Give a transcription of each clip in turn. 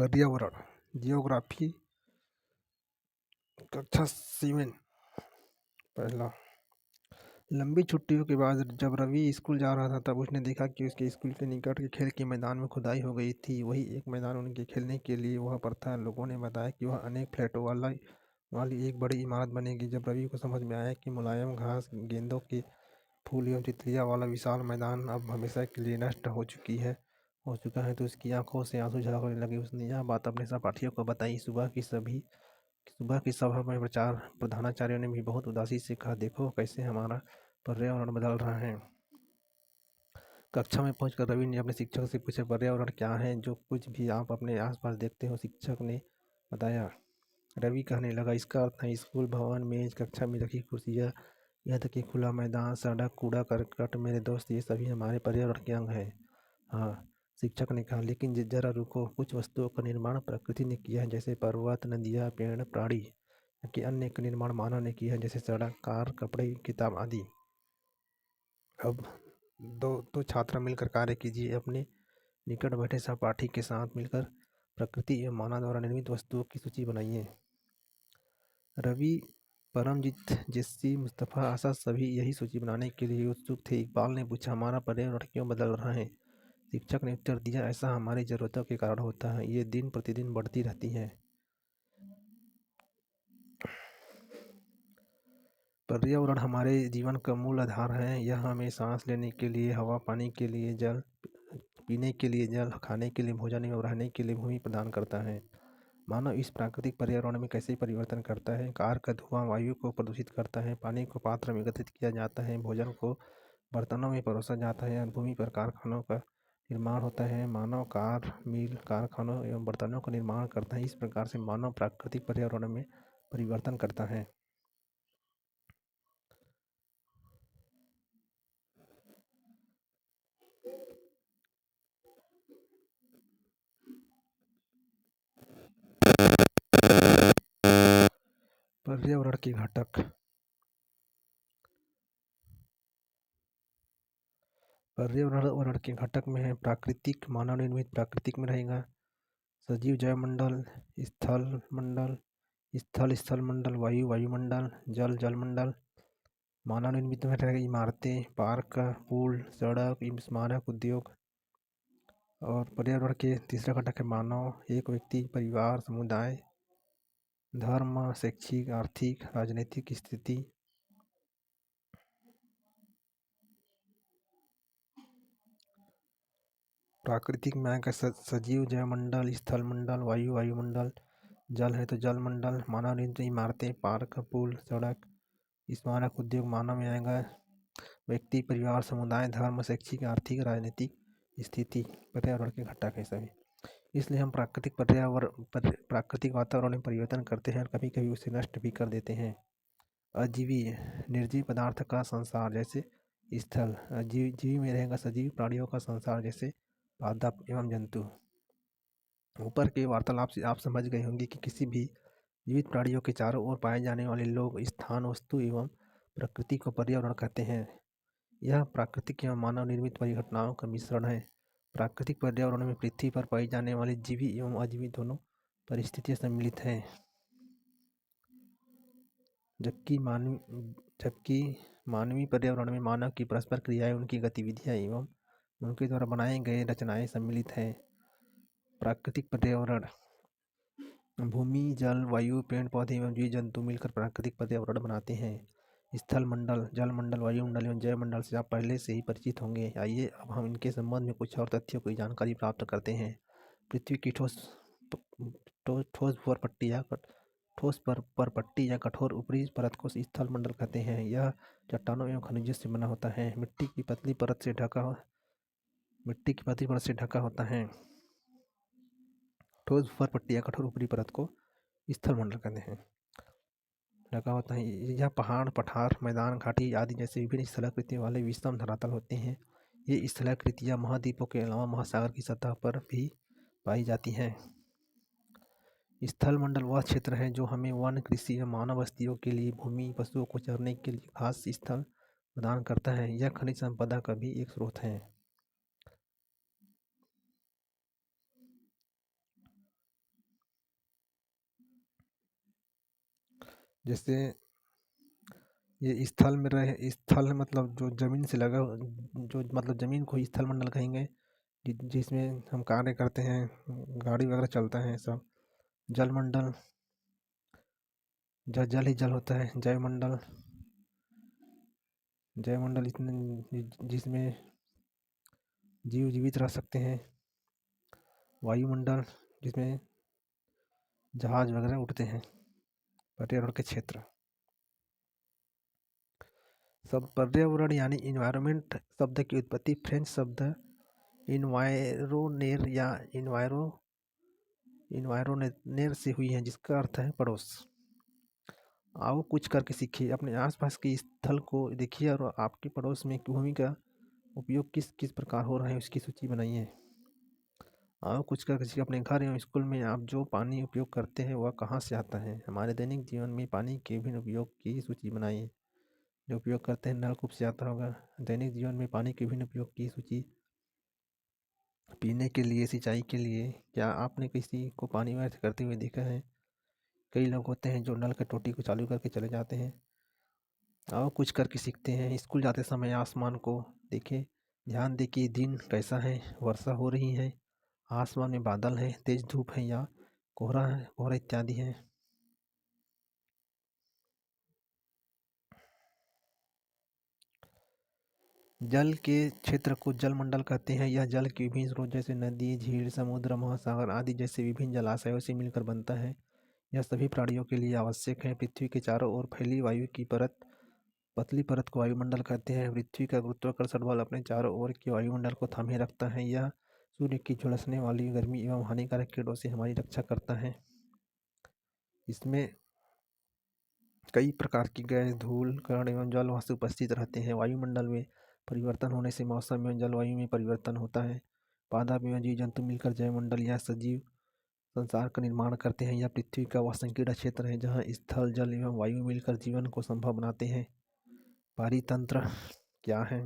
पर्यावरण जियोग्राफी कक्षा 7। पहला, लंबी छुट्टियों के बाद जब रवि स्कूल जा रहा था तब उसने देखा कि उसके स्कूल के निकट के खेल के मैदान में खुदाई हो गई थी। वही एक मैदान उनके खेलने के लिए वहाँ पर था। लोगों ने बताया कि वह अनेक फ्लैटों वाली एक बड़ी इमारत बनेगी। जब रवि को समझ में आया कि मुलायम घास, गेंदों के फूल एवं तितलियाँ वाला विशाल मैदान अब हमेशा के लिए नष्ट हो चुका है तो उसकी आंखों से आंसू झलकने लगे। उसने यह बात अपने सहपाठियों को बताई। सुबह की सभा में प्रधानाचार्य ने भी बहुत उदासी से कहा, देखो कैसे हमारा पर्यावरण बदल रहा है। कक्षा में पहुंचकर रवि ने अपने शिक्षक से पूछा, पर्यावरण क्या है? जो कुछ भी आप अपने आसपास देखते हो। शिक्षक ने बताया। रवि कहने लगा, इसका अर्थ है स्कूल भवन, मेज, कक्षा में रखी कुर्सियाँ, यहाँ तक कि खुला मैदान, सड़क, कूड़ा करकट। मेरे दोस्त, ये सभी हमारे पर्यावरण के अंग हैं। हाँ, शिक्षक ने कहा, लेकिन जरा रुको, कुछ वस्तुओं का निर्माण प्रकृति ने किया है, जैसे पर्वत, नदियाँ, पेड़, प्राणी। कि अन्य का निर्माण मानव ने किया है, जैसे सड़क, कार, कपड़े, किताब आदि। अब दो छात्र मिलकर कार्य कीजिए। अपने निकट बैठे सहपाठी के साथ मिलकर प्रकृति एवं मानव द्वारा निर्मित वस्तुओं की सूची बनाइए। रवि, परमजीत, जेस्सी, मुस्तफ़ा, आशा सभी यही सूची बनाने के लिए उत्सुक थे। इकबाल ने पूछा, हमारा पर्यावरण क्यों बदल रहा है? शिक्षक ने उत्तर दिया, ऐसा हमारी ज़रूरतों के कारण होता है। ये दिन प्रतिदिन बढ़ती रहती है। पर्यावरण हमारे जीवन का मूल आधार है। यह हमें सांस लेने के लिए हवा, पानी के लिए जल, पीने के लिए जल, खाने के लिए भोजन एवं रहने के लिए भूमि प्रदान करता है। मानव इस प्राकृतिक पर्यावरण में कैसे परिवर्तन करता है? कार का धुआं वायु को प्रदूषित करता है, पानी को पात्र में एकत्रित किया जाता है, भोजन को बर्तनों में परोसा जाता है, भूमि पर कारखानों का निर्माण होता है। मानव कार, मिल, कारखानों एवं बर्तनों का निर्माण करता है। इस प्रकार से मानव प्राकृतिक पर्यावरण में परिवर्तन करता है। पर्यावरण के घटक। पर्यावरण के घटक में है प्राकृतिक, मानव निर्मित प्राकृतिक में रहेगा सजीव जैवमंडल, स्थल मंडल, वायु वायुमंडल, जल जलमंडल। मानव निर्मित में रहेगा इमारतें, पार्क, पुल, सड़क, स्मारक, उद्योग। और पर्यावरण के तीसरा घटक है मानव, एक व्यक्ति, परिवार, समुदाय, धर्म, शैक्षिक, आर्थिक, राजनीतिक स्थिति। प्राकृतिक में आएगा सजीव जैवमंडल, स्थल मंडल, वायु वायुमंडल, जल है तो जल मंडल, मानव निर्मित इमारतें, पार्क, पुल, सड़क, स्मारक, उद्योग। मानव में आएगा व्यक्ति, परिवार, समुदाय, धर्म, शैक्षिक, आर्थिक, राजनीतिक स्थिति। पर्यावरण के घटक है सभी। इसलिए हम प्राकृतिक वातावरण में परिवर्तन करते हैं और कभी कभी उसे नष्ट भी कर देते हैं। अजीवी, निर्जीव पदार्थ का संसार, जैसे स्थल। जीवी में रहेगा सजीव प्राणियों का संसार, जैसे पादप एवं जंतु। ऊपर के वार्तालाप से आप समझ गए होंगे कि किसी भी जीवित प्राणियों के चारों ओर पाए जाने वाले लोग, स्थान, वस्तु एवं प्रकृति को पर्यावरण कहते हैं। यह प्राकृतिक एवं मानव निर्मित परिघटनाओं का मिश्रण है। प्राकृतिक पर्यावरण में पृथ्वी पर पाई जाने वाली जीवी एवं अजीवी दोनों परिस्थितियां सम्मिलित हैं, जबकि मानवीय पर्यावरण में मानव की परस्पर क्रियाएं, उनकी गतिविधियां एवं उनके द्वारा बनाए गए रचनाएं सम्मिलित हैं। प्राकृतिक पर्यावरण, भूमि, जल, वायु, पेड़ पौधे एवं जीव जंतु मिलकर प्राकृतिक पर्यावरण बनाते हैं। स्थल मंडल, जल मंडल, वायुमंडल एवं जैव मंडल से आप पहले से ही परिचित होंगे। आइए अब हम इनके संबंध में कुछ और तथ्यों की जानकारी प्राप्त करते हैं। पृथ्वी की ठोस परपट्टी या कठोर ऊपरी परत को स्थल मंडल कहते हैं। यह चट्टानों एवं खनिजों से बना होता है। मिट्टी की पतली परत से ढका होता है। ठोस भूपरपट्टी या कठोर ऊपरी परत को स्थल मंडल कहते हैं, ढका होता है। यह पहाड़, पठार, मैदान, घाटी आदि जैसे विभिन्न स्थलाकृतियों वाले विषम धरातल होते हैं। ये स्थलाकृतियाँ महाद्वीपों के अलावा महासागर की सतह पर भी पाई जाती हैं। स्थल मंडल वह क्षेत्र है जो हमें वन, कृषि एवं मानव बस्तियों के लिए भूमि, पशुओं को चरने के लिए घास स्थल प्रदान करता है। यह खनिज संपदा का भी एक स्रोत है। जैसे ये स्थल में रहे, स्थल मतलब जो ज़मीन से लगा, जो मतलब ज़मीन को ही स्थल मंडल कहेंगे, जिसमें हम कार्य करते हैं, गाड़ी वगैरह चलता है सब। जल मंडल, जल ही जल होता है। जय मंडल, जय मंडल इतने जिसमें जीव जीवित रह सकते हैं। वायुमंडल, जिसमें जहाज वगैरह उड़ते हैं। पर्यावरण के क्षेत्र, सब पर्यावरण यानी इन्वायरमेंट शब्द की उत्पत्ति फ्रेंच शब्द इन्वायरोनेर या इन्वायरोनेर से हुई है, जिसका अर्थ है पड़ोस। आओ कुछ करके सीखिए, अपने आसपास के स्थल को देखिए और आपके पड़ोस में भूमि का उपयोग किस किस प्रकार हो रहा है उसकी सूची बनाइए। आओ कुछ करके सीखिए, अपने घर एवं स्कूल में आप जो पानी उपयोग करते हैं वह कहाँ से आता है। हमारे दैनिक जीवन में पानी के विभिन्न उपयोग की सूची बनाइए। जो उपयोग करते हैं नलकूप से आता होगा। दैनिक जीवन में पानी के विभिन्न उपयोग की सूची, पीने के लिए, सिंचाई के लिए। क्या आपने किसी को पानी व्यर्थ करते हुए देखा है? कई लोग होते हैं जो नल की टोटी को चालू करके चले जाते हैं। आओ कुछ करके सीखते हैं। स्कूल जाते समय आसमान को देखें, ध्यान दें कि दिन कैसा है, वर्षा हो रही है, आसमान में बादल है, तेज धूप है या कोहरा है, कोहरा इत्यादि है। जल के क्षेत्र को जल मंडल कहते हैं। यह जल के विभिन्न स्रोत जैसे नदी, झील, समुद्र, महासागर आदि जैसे विभिन्न जलाशयों से मिलकर बनता है। यह सभी प्राणियों के लिए आवश्यक है। पृथ्वी के चारों ओर फैली वायु की परत, पतली परत को वायुमंडल कहते हैं। पृथ्वी का गुरुत्वाकर्षण बल अपने चारों ओर के वायुमंडल को थामे रखता है। यह सूर्य की झुलसने वाली गर्मी एवं हानिकारक किरणों से हमारी रक्षा करता है। इसमें कई प्रकार की गैस, धूल, कण एवं जल वाष्प उपस्थित रहते हैं। वायुमंडल में परिवर्तन होने से मौसम एवं जलवायु में परिवर्तन होता है। पादप एवं जीव जंतु मिलकर जैवमंडल या सजीव संसार का निर्माण करते हैं। यह पृथ्वी का वह संकीर्ण क्षेत्र है जहाँ स्थल, जल एवं वायु मिलकर जीवन को संभव बनाते हैं। पारितंत्र क्या है?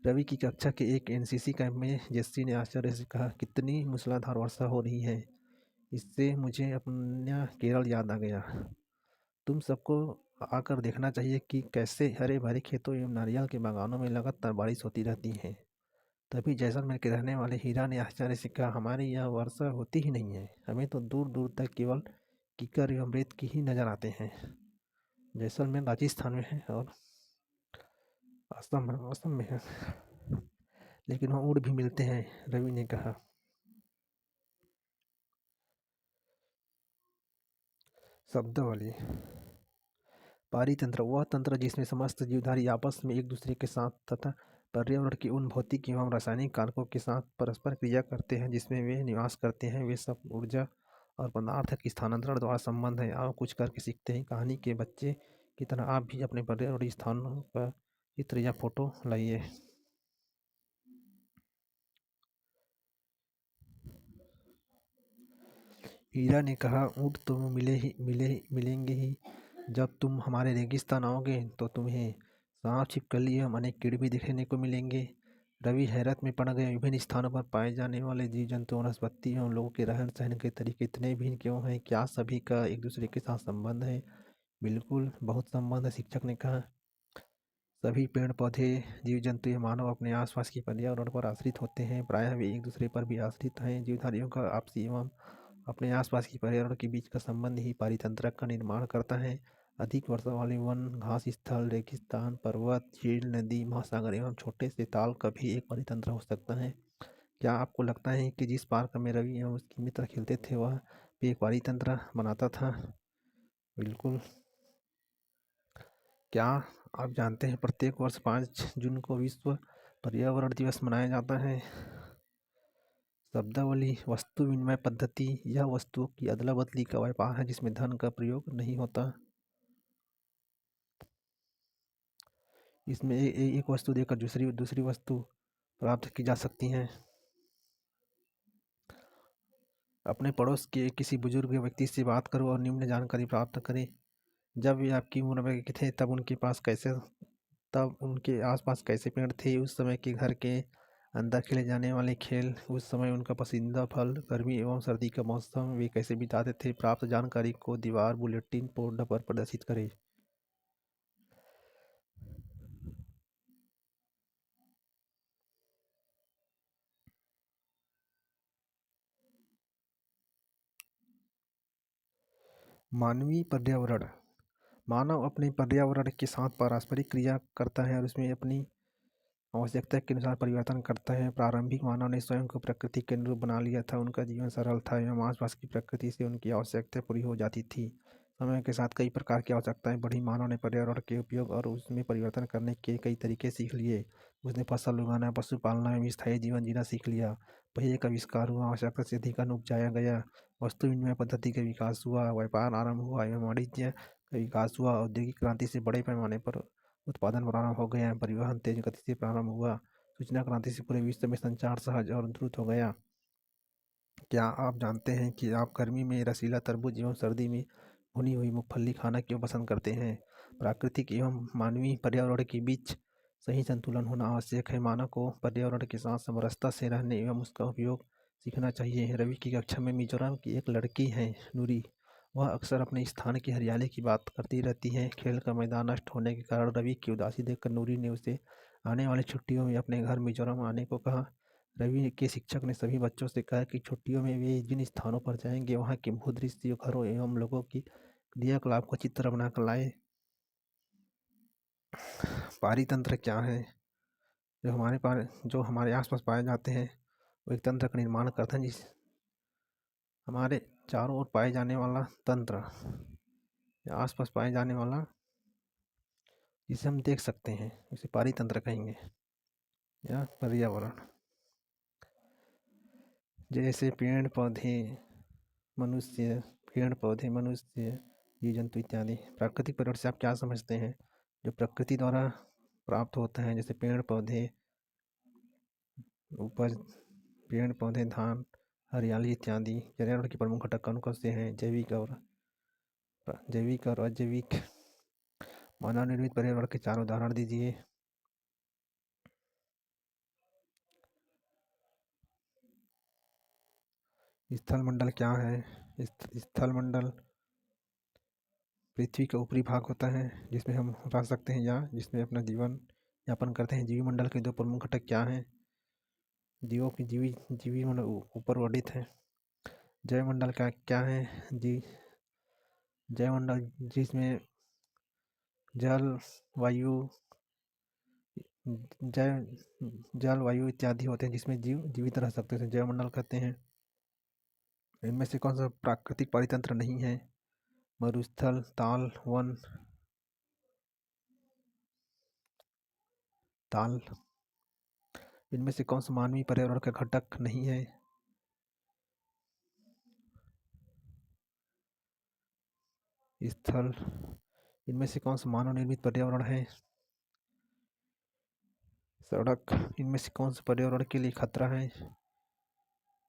रवि की कक्षा के एक एनसीसी कैंप में जेस्सी ने आश्चर्य से कहा, कितनी मूसलाधार वर्षा हो रही है। इससे मुझे अपना केरल याद आ गया। तुम सबको आकर देखना चाहिए कि कैसे हरे भरे खेतों एवं नारियल के बागानों में लगातार बारिश होती रहती है। तभी जैसलमेर के रहने वाले हीरा ने आश्चर्य से कहा, हमारे यहाँ वर्षा होती ही नहीं है, हमें तो दूर दूर तक केवल कीकर एवं रेत की ही नजर आते हैं। जैसलमेर राजस्थान में है और असम में है, लेकिन वहाँ ऊँट भी मिलते हैं, रवि ने कहा। शब्दावली। पारितंत्र वह तंत्र जिसमें समस्त जीवधारी आपस में एक दूसरे के साथ तथा पर्यावरण के उन भौतिक एवं रासायनिक कारकों के साथ परस्पर क्रिया करते हैं जिसमें वे निवास करते हैं। वे सब ऊर्जा और पदार्थ के स्थानांतरण द्वारा संबंध है। आओ कुछ करके सीखते हैं। कहानी के बच्चे की तरह आप भी अपने पर्यावरणीय स्थानों का चित्र या फोटो लाइए। हीरा ने कहा, ऊँट तो मिलेंगे ही। जब तुम हमारे रेगिस्तान आओगे तो तुम्हें सांप, छिपकली एवं अनेक कीड़े भी देखने को मिलेंगे। रवि हैरत में पड़ गए। विभिन्न स्थानों पर पाए जाने वाले जीव जंतु, वनस्पति एवं लोगों के रहन सहन के तरीके इतने भिन्न क्यों हैं? क्या सभी का एक दूसरे के साथ संबंध है? बिल्कुल, बहुत संबंध है, शिक्षक ने कहा। सभी पेड़ पौधे, जीव जंतु या मानव अपने आसपास की पर्यावरण पर आश्रित होते हैं। प्रायः वे एक दूसरे पर भी आश्रित हैं। जीवधारियों का आपसी एवं अपने आसपास की पर्यावरण के बीच का संबंध ही पारितंत्र का निर्माण करता है। अधिक वर्षा वाले वन, घास स्थल, रेगिस्तान, पर्वत, झील, नदी, महासागर एवं छोटे से ताल का भी एक पारितंत्र हो सकता है। क्या आपको लगता है कि जिस पार्क में रवि एवं उसके मित्र खेलते थे वह भी एक पारितंत्र बनाता था? बिल्कुल। क्या आप जानते हैं प्रत्येक वर्ष 5 जून को विश्व पर्यावरण दिवस मनाया जाता है? शब्दावली। वस्तु विनिमय पद्धति। यह वस्तुओं की अदला बदली का व्यापार है जिसमें धन का प्रयोग नहीं होता। इसमें एक वस्तु देकर दूसरी वस्तु प्राप्त की जा सकती है। अपने पड़ोस के किसी बुजुर्ग व्यक्ति से बात करो और निम्न जानकारी प्राप्त करें। जब वे आपकी उम्र में थे तब उनके आसपास कैसे पेड़ थे? उस समय के घर के अंदर खेले जाने वाले खेल, उस समय उनका पसंदीदा फल, गर्मी एवं सर्दी का मौसम, वे कैसे बिताते थे, प्राप्त जानकारी को दीवार बुलेटिन बोर्ड पर प्रदर्शित करें। मानवीय पर्यावरण, मानव अपने पर्यावरण के साथ पारस्परिक क्रिया करता है और उसमें अपनी आवश्यकता के अनुसार परिवर्तन करता है। प्रारंभिक मानव ने स्वयं को प्रकृति के अनुरूप बना लिया था, उनका जीवन सरल था एवं आसपास की प्रकृति से उनकी आवश्यकता पूरी हो जाती थी। समय के साथ कई प्रकार की आवश्यकताएं बढ़ी, मानव ने पर्यावरण के उपयोग और उसमें परिवर्तन करने के कई तरीके सीख लिए। उसने फसल उगाना, पशु पालना एवं स्थायी जीवन जीना सीख लिया। पहिए का आविष्कार हुआ, आवश्यकता से अधिक अन्न उपजाया गया, वस्तु विनिमय पद्धति का विकास हुआ, व्यापार आरंभ हुआ एवं वाणिज्य का विकास हुआ। औद्योगिक क्रांति से बड़े पैमाने पर उत्पादन प्रारंभ हो गया, परिवहन तेज गति से प्रारंभ हुआ, सूचना क्रांति से पूरे विश्व में संचार सहज और द्रुत हो गया। क्या आप जानते हैं कि आप गर्मी में रसीला तरबूज एवं सर्दी में भुनी हुई मूंगफली खाना क्यों पसंद करते हैं? प्राकृतिक एवं मानवीय पर्यावरण के बीच सही संतुलन होना आवश्यक है। मानव को पर्यावरण के साथ समरसता से रहने एवं उसका उपयोग सीखना चाहिए। रवि की कक्षा में मिजोरम की एक लड़की है, नूरी। वह अक्सर अपने स्थान की हरियाली की बात करती रहती है। खेल का मैदान नष्ट होने के कारण रवि की उदासी देखकर नूरी ने उसे आने वाली छुट्टियों में अपने घर मिजोरम आने को कहा। रवि के शिक्षक ने सभी बच्चों से कहा कि छुट्टियों में वे जिन स्थानों पर जाएंगे वहाँ के भूदृश्य, घरों एवं लोगों की क्रियाकलाप को चित्र बनाकर लाए। पारितंत्र क्या है? जो हमारे आसपास पाए जाते हैं वो एक तंत्र का निर्माण करते हैं, जिस हमारे चारों ओर पाए जाने वाला तंत्र या आसपास पाए जाने वाला जिसे हम देख सकते हैं उसे पारितंत्र कहेंगे या पर्यावरण। जैसे पेड़ पौधे मनुष्य, जीव जंतु इत्यादि। प्राकृतिक पर्यावरण से आप क्या समझते हैं? जो प्रकृति द्वारा प्राप्त होता है, जैसे पेड़ पौधे, उपज, पेड़ पौधे, धान, हरियाली इत्यादि। पर्यावरण के प्रमुख घटक कौन कौन से हैं? जैविक और अजैविक। मानव निर्मित पर्यावरण के 4 उदाहरण दीजिए। स्थल मंडल क्या है? स्थल मंडल पृथ्वी का ऊपरी भाग होता है जिसमें हम रह सकते हैं या जिसमें अपना जीवन यापन करते हैं। जीवी मंडल के 2 प्रमुख घटक क्या हैं? जीवों की जीवी मंडल ऊपर वर्णित है। जैव मंडल का क्या है? जैव मंडल जिसमें जल वायु जल वायु इत्यादि होते हैं, जिसमें जीव जीवित रह सकते हैं, जैव मंडल कहते हैं। इनमें से कौन सा प्राकृतिक परितंत्र नहीं है? मरुस्थल, ताल। इनमें से कौन सा मानवीय पर्यावरण का घटक नहीं है? स्थल। इनमें से कौन सा मानव निर्मित पर्यावरण है? सड़क। इनमें से कौन सा पर्यावरण के लिए खतरा है?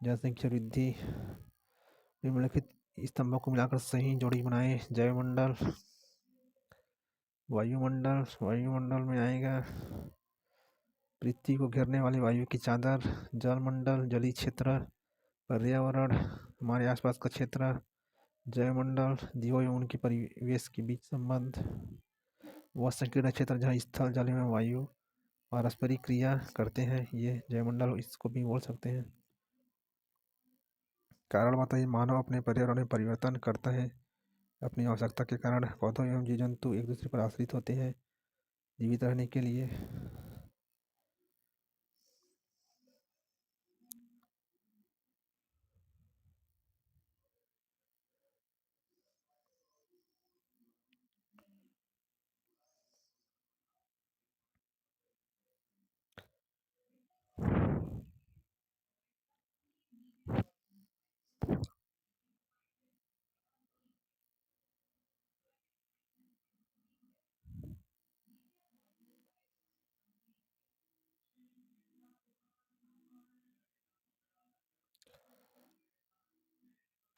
जनसंख्या वृद्धि। निम्नलिखित स्तंभों को मिलाकर सही जोड़ी बनाए। जैवमंडल, वायुमंडल में आएगा पृथ्वी को घेरने वाली वायु की चादर। जलमंडल, जलीय क्षेत्र। पर्यावरण, हमारे आसपास का क्षेत्र। जैवमंडल, जीवों एवं उनके परिवेश के बीच संबंध। वह संकीर्ण क्षेत्र जहाँ स्थल, जल एवं वायु पारस्परिक क्रिया करते हैं, ये जैवमंडल इसको भी बोल सकते हैं। कारण बताइए। मानव अपने पर्यावरण में परिवर्तन करता है। अपनी आवश्यकता के कारण पौधों एवं जीव जंतु एक दूसरे पर आश्रित होते हैं जीवित रहने के लिए।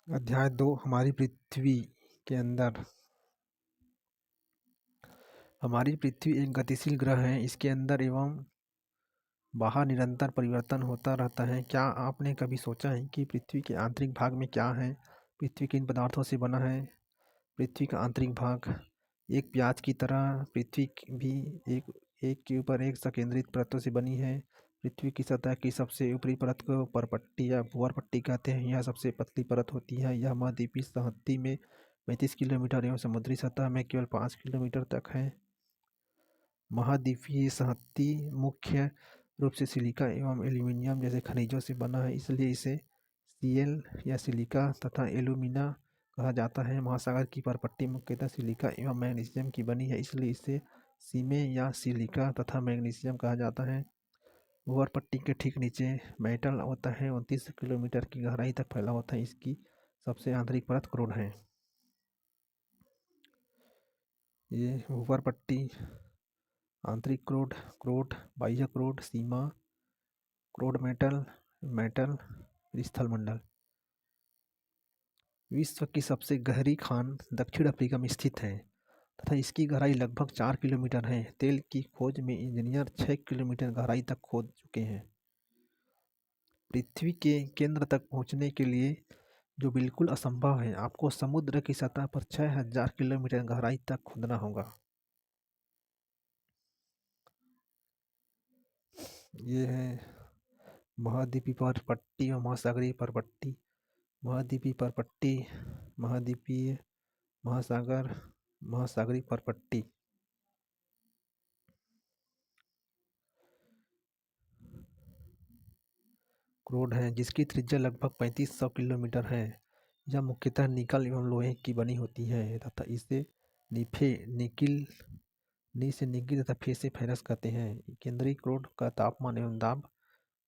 अध्याय 2, हमारी पृथ्वी के अंदर। हमारी पृथ्वी एक गतिशील ग्रह है। इसके अंदर एवं बाहर निरंतर परिवर्तन होता रहता है। क्या आपने कभी सोचा है कि पृथ्वी के आंतरिक भाग में क्या है? पृथ्वी किन पदार्थों से बना है? पृथ्वी का आंतरिक भाग एक प्याज की तरह पृथ्वी भी एक एक के ऊपर एक संकेंद्रित परतों से बनी है। पृथ्वी की सतह की सबसे ऊपरी परत को परपट्टी या भूअर पट्टी कहते हैं। यह सबसे पतली परत होती है। यह महाद्वीपीय संहति में 35 किलोमीटर एवं समुद्री सतह में केवल 5 किलोमीटर तक है। महाद्वीपीय संहति मुख्य रूप से सिलिका एवं एल्यूमीनियम जैसे खनिजों से बना है, इसलिए इसे सीएल या सिलिका तथा एल्यूमिना कहा जाता है। महासागर की परपट्टी मुख्यतः सिलिका एवं मैग्नीशियम की बनी है, इसलिए इसे सीमे या सिलिका तथा मैग्नीशियम कहा जाता है। भूअर पट्टी के ठीक नीचे मेटल होता है, 29 किलोमीटर की गहराई तक फैला होता है। इसकी सबसे आंतरिक परत क्रोड है। ये भूअर पट्टी, आंतरिक क्रोड, क्रोड, बाह्य क्रोड, सीमा क्रोड, मेटल, मेटल, स्थल मंडल। विश्व की सबसे गहरी खान दक्षिण अफ्रीका में स्थित है तथा इसकी गहराई लगभग 4 किलोमीटर है। तेल की खोज में इंजीनियर 6 किलोमीटर गहराई तक खोद चुके हैं। पृथ्वी के केंद्र तक पहुंचने के लिए, जो बिल्कुल असंभव है, आपको समुद्र की सतह पर 6000 किलोमीटर गहराई तक खोदना होगा। ये है महाद्वीपीय परपट्टी और महासागरीय परपट्टी। महाद्वीपीय परपट्टी, महाद्वीपीय, महासागर, महासागरीय परपट्टी। क्रोड है जिसकी त्रिज्या लगभग 3500 किलोमीटर है। यह मुख्यतः निकल एवं लोहे की बनी होती है तथा इसे निफे, निकिल, नी से निकी तथा फे से फेरस कहते हैं। केंद्रीय क्रोड का तापमान एवं दाब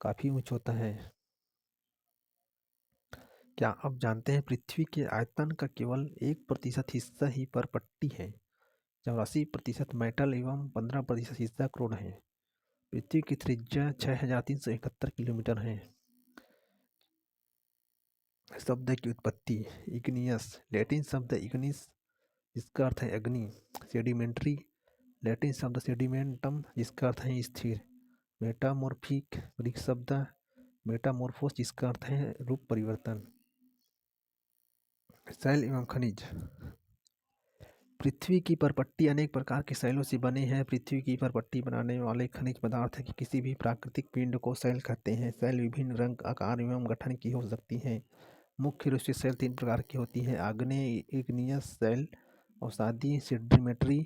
काफी उच्च होता है। क्या आप जानते हैं पृथ्वी के आयतन का केवल 1% हिस्सा ही परपट्टी है। 84% मेटल एवं 15% हिस्सा क्रोड है। पृथ्वी की त्रिज्या 6371 किलोमीटर है। शब्द की उत्पत्ति, इग्नियस, लैटिन शब्द इग्निस जिसका अर्थ है अग्नि। सेडिमेंट्री, लैटिन शब्द सेडिमेंटम जिसका अर्थ है स्थिर। मेटामॉर्फिक, ग्रीक शब्द मेटामॉर्फोस जिसका अर्थ है रूप परिवर्तन। शैल एवं खनिज। पृथ्वी की परपट्टी अनेक प्रकार के शैलों से बने हैं। पृथ्वी की परपट्टी बनाने वाले खनिज पदार्थ की किसी भी प्राकृतिक पिंड को शैल कहते हैं। शैल विभिन्न रंग, आकार एवं गठन की हो सकती हैं। मुख्य रूप से शैल 3 प्रकार की होती है: आग्नेय, इग्नियस शैल, अवसादी सेडिमेंट्री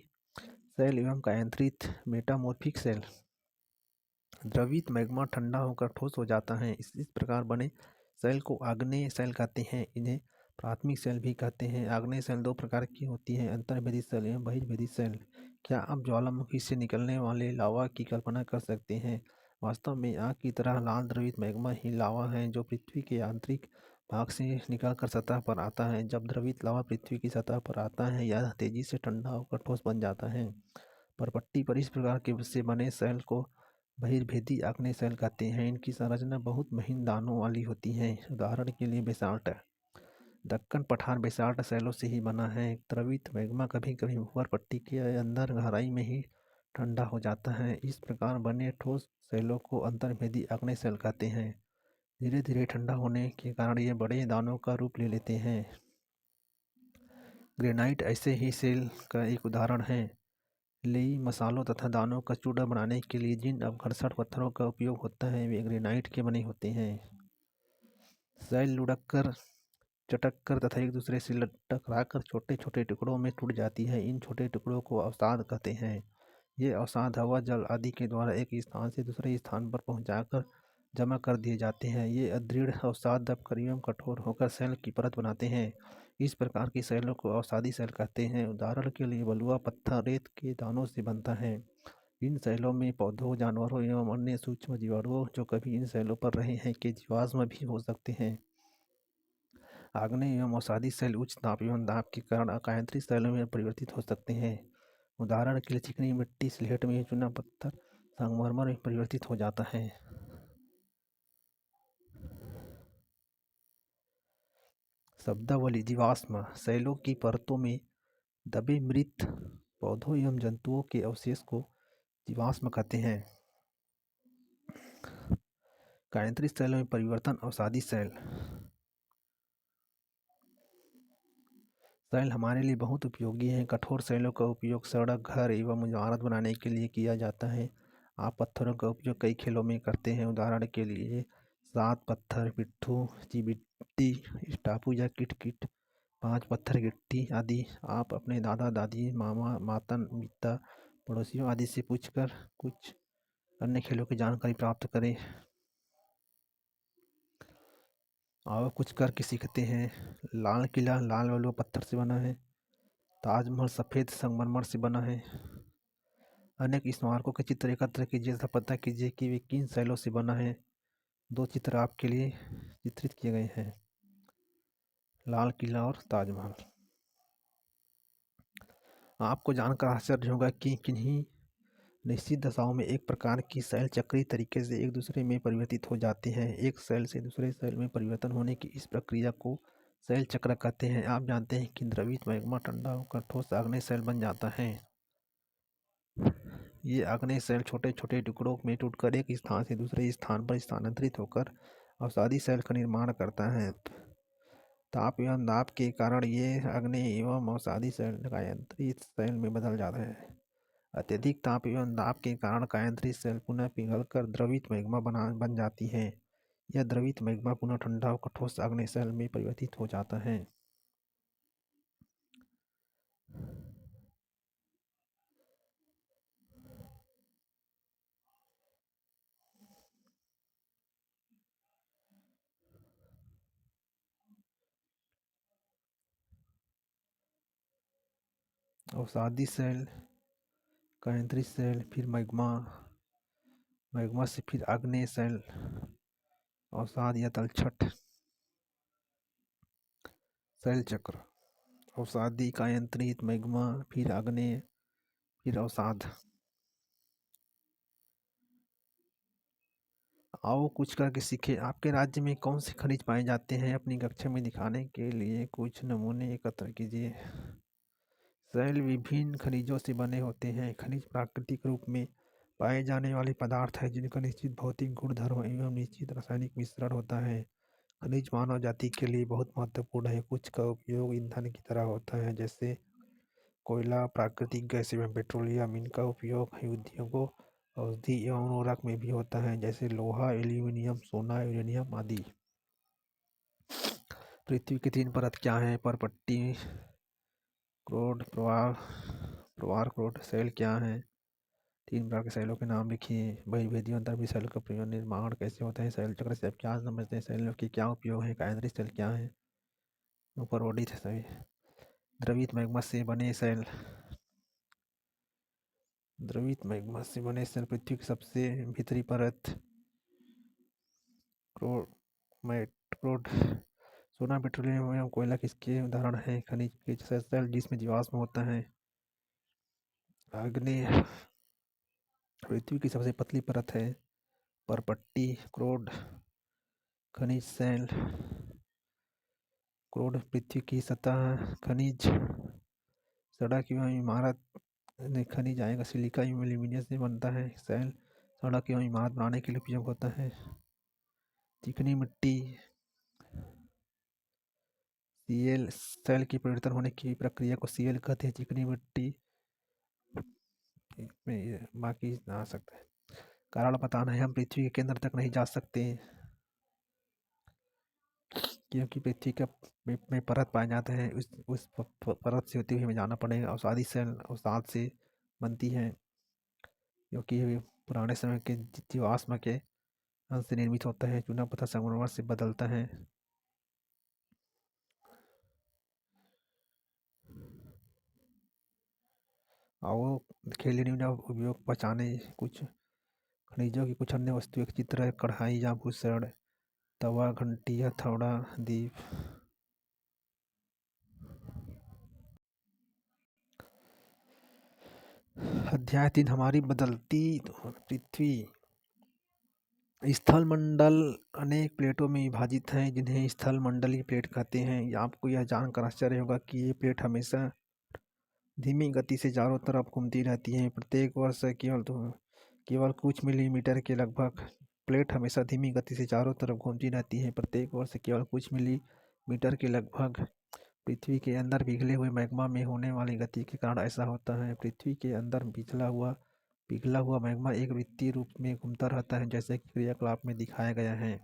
शैल एवं कायांतरित मेटामॉर्फिक शैल। द्रवित मैग्मा ठंडा होकर ठोस हो जाता है। इस प्रकार बने शैल को आग्नेय शैल कहते हैं। इन्हें प्राथमिक शैल भी कहते हैं। आग्नेय शैल 2 प्रकार की होती है: अंतर्भेदी शैल एवं बहिर्भेदी शैल। क्या आप ज्वालामुखी से निकलने वाले लावा की कल्पना कर सकते हैं? वास्तव में आग की तरह लाल द्रवित मैग्मा ही लावा है जो पृथ्वी के आंतरिक भाग से निकलकर सतह पर आता है। जब द्रवित लावा पृथ्वी की सतह पर आता है, यह तेजी से ठंडा होकर ठोस बन जाता है। परपट्टी पर इस प्रकार के से बने शैल को बहिर्भेदी आग्नेय शैल कहते हैं। इनकी संरचना बहुत महीन दानों वाली होती है। उदाहरण के लिए बेसाल्ट, दक्कन पठार बेसाल्ट शैलों से ही बना है। द्रवित मैग्मा कभी कभी भूअर पट्टी के अंदर गहराई में ही ठंडा हो जाता है। इस प्रकार बने ठोस शैलों को अंतर्भेदी आग्नेय शैल कहते हैं। धीरे धीरे ठंडा होने के कारण ये बड़े दानों का रूप ले लेते हैं। ग्रेनाइट ऐसे ही शैल का एक उदाहरण है। लेई मसालों तथा दानों का चूड़ा बनाने के लिए जिन अपघर्षण पत्थरों का उपयोग होता है वे ग्रेनाइट के बने होते हैं। शैल लुढ़क कर, चटक कर तथा एक दूसरे से टकराकर छोटे छोटे टुकड़ों में टूट जाती है। इन छोटे टुकड़ों को अवसाद कहते हैं। ये अवसाद हवा, जल आदि के द्वारा एक स्थान से दूसरे स्थान पर पहुंचाकर जमा कर दिए जाते हैं। ये अदृढ़ अवसाद दबकर एवं कठोर होकर शैल की परत बनाते हैं। इस प्रकार की शैलों को अवसादी शैल कहते हैं। उदाहरण के लिए बलुआ पत्थर रेत के दानों से बनता है। इन शैलों में पौधों, जानवरों एवं अन्य सूक्ष्म जीवाणुओं जो कभी इन शैलों पर रहे हैं के जीवाश्म भी हो सकते हैं। आग्नेय एवं अवसादी शैल उच्च ताप एवं दाब के कारण अकायंत्रित शैलों में परिवर्तित हो सकते हैं। उदाहरण के लिए चिकनी मिट्टी स्लेट में, चूना पत्थर संगमरमर में परिवर्तित हो जाता है। शब्दावली: जीवाश्म, शैलों की परतों में दबे मृत पौधों एवं जंतुओं के अवशेष को जीवाश्म कहते हैं। कायांतरित सेल में परिवर्तन। अवसादी सेल हमारे लिए बहुत उपयोगी हैं। कठोर सेलों का उपयोग सड़क, घर एवं इमारत बनाने के लिए किया जाता है। आप पत्थरों का उपयोग कई खेलों में करते हैं। उदाहरण के लिए सात पत्थर, पिट्ठू, चिबिट्टी, टापू या किट, पांच पत्थर गिट्टी आदि। आप अपने दादा दादी, मामा, मातन, मिता, पड़ोसियों आदि से पूछकर कुछ अन्य खेलों की जानकारी प्राप्त करें। और कुछ करके सीखते हैं। लाल किला लाल वाले पत्थर से बना है। ताजमहल सफ़ेद संगमरमर से बना है। अनेक स्मारकों के चित्र एकत्र कीजिए तथा पता कीजिए कि वे किन शैलों से बना है। दो चित्र आपके लिए चित्रित किए गए हैं, लाल किला और ताजमहल। आपको जानकर आश्चर्य होगा कि किन्हीं निश्चित दशाओं में एक प्रकार की सेल चक्रीय तरीके से एक दूसरे में परिवर्तित हो जाती हैं। एक सेल से दूसरे सेल में परिवर्तन होने की इस प्रक्रिया को सेल चक्र कहते हैं। आप जानते हैं कि द्रवित मैग्मा ठंडा होकर ठोस आग्नेय सेल बन जाता है। ये आग्नेय सेल छोटे छोटे टुकड़ों में टूटकर एक स्थान से दूसरे स्थान पर स्थानांतरित होकर अवसादी सेल का निर्माण करता है। ताप एवं दाब के कारण ये आग्नेय एवं अवसादी सेल कायांतरित सेल में बदल जाते हैं। अत्यधिक ताप एवं दाब के कारण कायांतरित सेल पुनः पिघलकर द्रवित मैग्मा बन जाती है। यह द्रवित मैग्मा पुनः ठंडा होकर ठोस आग्नेय सेल में परिवर्तित हो जाता है। अवसादी सेल, कायांतरित सेल, फिर मैग्मा से फिर आग्नेय सेल, अवसाद या तलछट। सेल चक्र: अवसादी, कायांतरित, मैग्मा, फिर आग्नेय, फिर अवसाद। आओ कुछ करके सीखे। आपके राज्य में कौन से खनिज पाए जाते हैं? अपनी कक्षा में दिखाने के लिए कुछ नमूने एकत्र कीजिए। सेल विभिन्न खनिजों से बने होते हैं। खनिज प्राकृतिक रूप में पाए जाने वाले पदार्थ हैं जिनका निश्चित भौतिक गुणधर्म एवं निश्चित रासायनिक मिश्रण होता है। खनिज मानव जाति के लिए बहुत महत्वपूर्ण है। कुछ का उपयोग ईंधन की तरह होता है, जैसे कोयला, प्राकृतिक गैस एवं पेट्रोलियम। इनका उपयोग उद्योगों, औषधि एवं उर्वरक में भी होता है, जैसे लोहा, एल्यूमिनियम, सोना, यूरेनियम आदि। पृथ्वी की तीन परत क्या है? परपट्टी, क्रोड, प्रवार क्रोड। सेल क्या है? तीन प्रकार के सेलों के नाम लिखिए। बहिर्वेदी और अंतर्वेदी सेल का प्रयोग निर्माण कैसे होता है? सेल चक्र से आप क्या समझते हैं? सेल के क्या उपयोग है? कायांतरित सेल क्या है? ऊपर वर्णित है सभी। द्रवित मैग्मा से बने सेल। द्रवित मैग्मा से बने सेल पृथ्वी की सबसे भीतरी परत। क्रोड, सोना, पेट्रोलियम एवं कोयला किसके उदाहरण हैं? खनिज के सेल जिसमें जीवाश्म होता है। आग्नेय पृथ्वी की सबसे पतली परत है। परपट्टी, क्रोड, खनिज सेल। क्रोड पृथ्वी की सतह। खनिज सड़क एवं इमारत खनिज आएगा। सिलिका एवं एल्यूमिनियम से बनता है। सेल सड़क एवं इमारत बनाने के लिए उपयोग होता है। चिकनी मिट्टी, सीएल। सेल की परिवर्तन होने की प्रक्रिया को सीएल कहते हैं। चिकनी मिट्टी में बाकी आ सकता है। कारण बताना है, हम पृथ्वी के केंद्र तक नहीं जा सकते क्योंकि पृथ्वी का में परत पाए जाते हैं। उस परत से होते हुए हमें जाना पड़ेगा। अवसादी सेल अवसाद से बनती है, क्योंकि पुराने समय के जीवाश्म के अंश से निर्मित होता है। चूना पत्थर संगमरमर से बदलता है। और खेलने में उपयोग पहचाने कुछ खनिजों की कुछ अन्य वस्तुएं के चित्र है। कढ़ाई या भूषण, तवा, घंटी, हथौड़ा, दीप। अध्याय 3, हमारी बदलती पृथ्वी। स्थल मंडल अनेक प्लेटों में विभाजित हैं, जिन्हें स्थल मंडलीय प्लेट कहते हैं। आपको यह जानकर आश्चर्य होगा कि ये प्लेट हमेशा धीमी गति से चारों तरफ घूमती रहती हैं। प्रत्येक वर्ष केवल कुछ मिलीमीटर के लगभग प्लेट हमेशा धीमी गति से चारों तरफ घूमती रहती है। प्रत्येक वर्ष केवल कुछ मिलीमीटर के लगभग पृथ्वी के अंदर पिघले हुए मैग्मा में होने वाली गति के कारण ऐसा होता है। पृथ्वी के अंदर पिघला हुआ मैग्मा एक वृत्तीय रूप में घूमता रहता है, जैसे कि क्रियाकलाप में दिखाया गया है।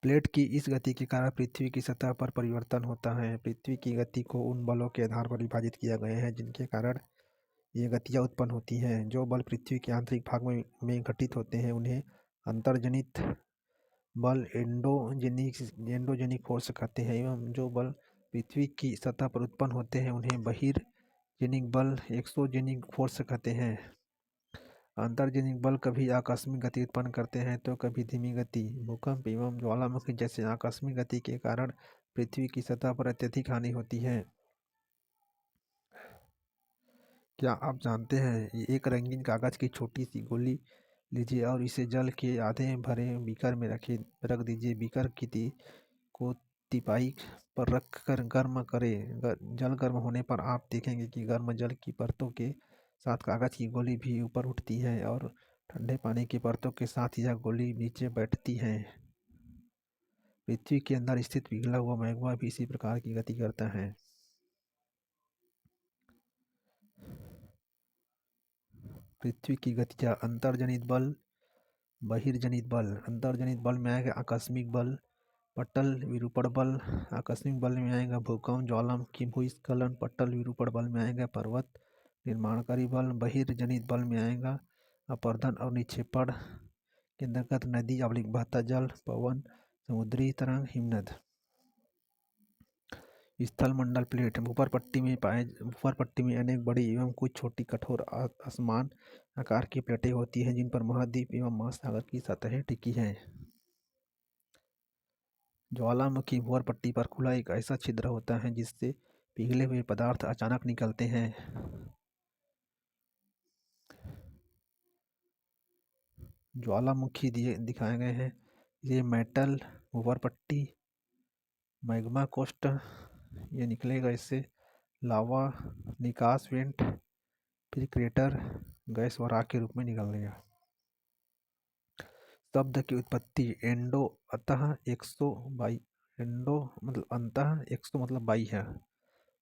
प्लेट की इस गति के कारण पृथ्वी की सतह पर परिवर्तन होता है। पृथ्वी की गति को उन बलों के आधार पर विभाजित किया गया है जिनके कारण ये गतियाँ उत्पन्न होती हैं। जो बल पृथ्वी के आंतरिक भाग में घटित होते हैं उन्हें अंतर्जनित बल एंडोजेनिक फोर्स कहते हैं, एवं जो बल पृथ्वी की सतह पर उत्पन्न होते हैं उन्हें बहिर्जेनिक बल एक्सोजेनिक फोर्स कहते हैं। अंतर्जनिक बल कभी आकस्मिक गति उत्पन्न करते हैं तो कभी धीमी गति। भूकंप एवं ज्वालामुखी जैसे आकस्मिक गति के कारण पृथ्वी की सतह पर अत्यधिक हानि होती है। क्या आप जानते हैं, एक रंगीन कागज की छोटी सी गोली लीजिए और इसे जल के आधे भरे बीकर में रख दीजिए। बीकर को तिपाई पर रख कर गर्म करें। जल गर्म होने पर आप देखेंगे कि गर्म जल की परतों के साथ कागज की गोली भी ऊपर उठती है और ठंडे पानी की परतों के साथ यह गोली नीचे बैठती है। पृथ्वी के अंदर स्थित पिघला हुआ मैग्मा भी इसी प्रकार की गति करता है। पृथ्वी की गतियाँ। अंतर्जनित बल, बहिर्जनित बल। अंतर्जनित बल में आएगा आकस्मिक बल, पट्टल विरूपण बल। आकस्मिक बल में आएगा भूकंप, ज्वालामुखी, भूस्खलन। पट्टल विरूपण बल में आएगा पर्वत निर्माणकारी बल। बहिर्जनित बल में आएगा अपरदन और निक्षेपण के अंतर्गत नदी बहता जल, पवन, समुद्री तरंग, हिमनद। स्थल मंडल प्लेट। भूपर पट्टी में अनेक बड़ी एवं कुछ छोटी कठोर असमान आकार की प्लेटें होती हैं जिन पर महाद्वीप एवं महासागर की सतहें टिकी हैं। ज्वालामुखी भूपर पट्टी पर खुला एक ऐसा छिद्र होता है जिससे पिघले हुए पदार्थ अचानक निकलते हैं। ज्वालामुखी दिखाए गए हैं। ये मेटल भूपर पट्टी, मैग्मा कोस्ट, ये निकलेगा इससे लावा, निकास वेंट, फिर क्रेटर, गैस और आग के रूप में निकलेगा। शब्द की उत्पत्ति। एंडो अतः 122, एंडो मतलब अंतः, 100 मतलब 22 है,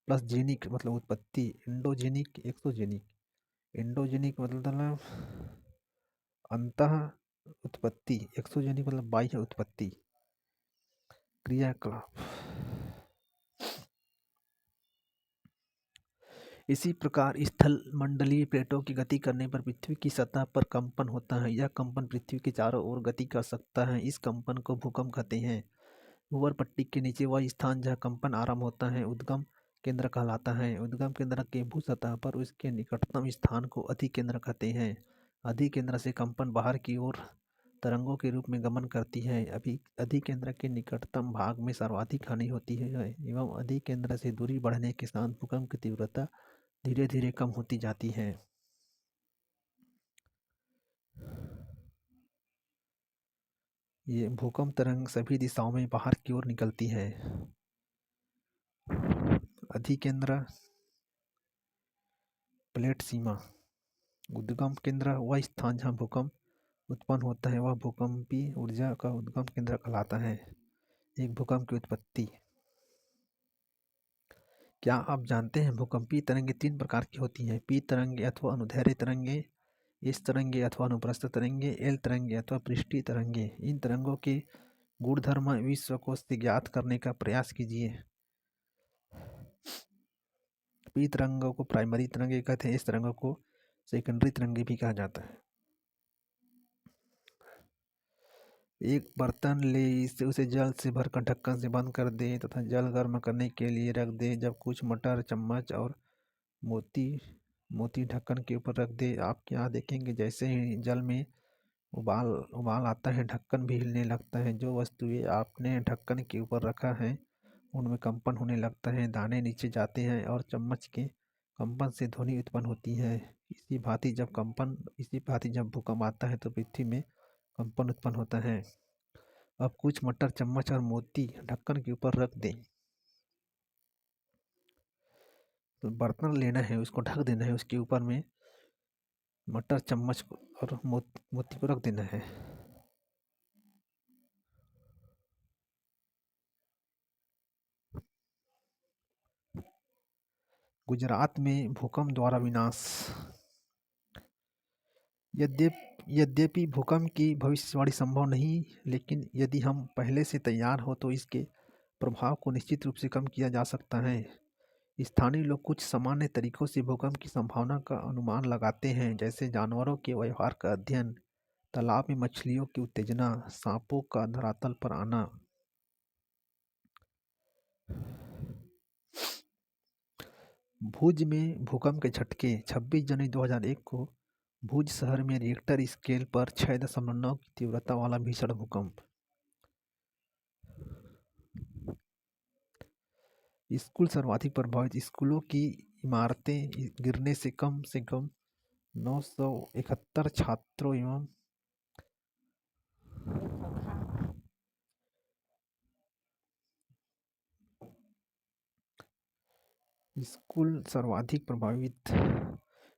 प्लस जेनिक मतलब उत्पत्ति, एंडोजेनिक, एक्सोजेनिक। एंडोजेनिक मतलब अंतः उत्पत्ति, एक्सोजेनिक मतलब 22 है उत्पत्ति। क्रियाकलाप। इसी प्रकार स्थल मंडलीय प्लेटों की गति करने पर पृथ्वी की सतह पर कंपन होता है। यह कंपन पृथ्वी के चारों ओर गति कर सकता है। इस कंपन को भूकंप कहते हैं। भूपर पट्टी के नीचे वह स्थान जहाँ कंपन आरंभ होता है उद्गम केंद्र कहलाता है। उद्गम केंद्र के भू सतह पर उसके निकटतम स्थान को अधिकेंद्र कहते हैं। अधिकेंद्र से कंपन बाहर की ओर तरंगों के रूप में गमन करती है। अधिकेंद्र के निकटतम भाग में सर्वाधिक हानि होती है एवं अधिकेंद्र से दूरी बढ़ने के साथ भूकंप की तीव्रता धीरे धीरे कम होती जाती है। ये भूकंप तरंग सभी दिशाओं में बाहर की ओर निकलती है। अधिकेंद्र प्लेट सीमा। उद्गम केंद्र वह स्थान जहाँ भूकंप उत्पन्न होता है वह भूकंपी ऊर्जा का उद्गम केंद्र कहलाता है। एक भूकंप की उत्पत्ति। क्या आप जानते हैं भूकंपीय तरंगे 3 प्रकार की होती हैं? पी तरंगे अथवा अनुदैर्ध्य तरंगे, एस तरंगे अथवा अनुप्रस्थ तरंगे, एल तरंगे अथवा पृष्ठीय तरंगे। इन तरंगों के गुणधर्म विश्व कोश से ज्ञात करने का प्रयास कीजिए। पी तरंगों को प्राइमरी तरंगे कहते हैं। इस तरंगों को सेकेंडरी तरंगे भी कहा जाता है। एक बर्तन ले, इससे उसे जल से भरकर ढक्कन से बंद कर दें तथा जल गर्म करने के लिए रख दें। जब कुछ मटर, चम्मच और मोती मोती ढक्कन के ऊपर रख दें। आप क्या देखेंगे, जैसे ही जल में उबाल आता है ढक्कन भी हिलने लगता है। जो वस्तुएं आपने ढक्कन के ऊपर रखा है उनमें कंपन होने लगता है, दाने नीचे जाते हैं और चम्मच के कंपन से ध्वनि उत्पन्न होती है। इसी भांति जब भूकंप आता है तो पृथ्वी में कंपन उत्पन्न होता है। अब कुछ मटर, चम्मच और मोती ढक्कन के ऊपर रख दें। तो बर्तन लेना है, उसको ढक देना है, उसके ऊपर में मटर चम्मच और मोती को रख देना है। गुजरात में भूकंप द्वारा विनाश। यद्यपि भूकंप की भविष्यवाणी संभव नहीं, लेकिन यदि हम पहले से तैयार हो तो इसके प्रभाव को निश्चित रूप से कम किया जा सकता है। स्थानीय लोग कुछ सामान्य तरीकों से भूकंप की संभावना का अनुमान लगाते हैं, जैसे जानवरों के व्यवहार का अध्ययन, तालाब में मछलियों की उत्तेजना, सांपों का धरातल पर आना। भुज में भूकंप के झटके। 26 जनवरी 2001 को भुज शहर में रिएक्टर स्केल पर 6.9 की तीव्रता वाला भीषण भूकंप। स्कूल सर्वाधिक प्रभावित। स्कूलों की इमारतें गिरने से कम 971 छात्रों एवं स्कूल सर्वाधिक प्रभावित।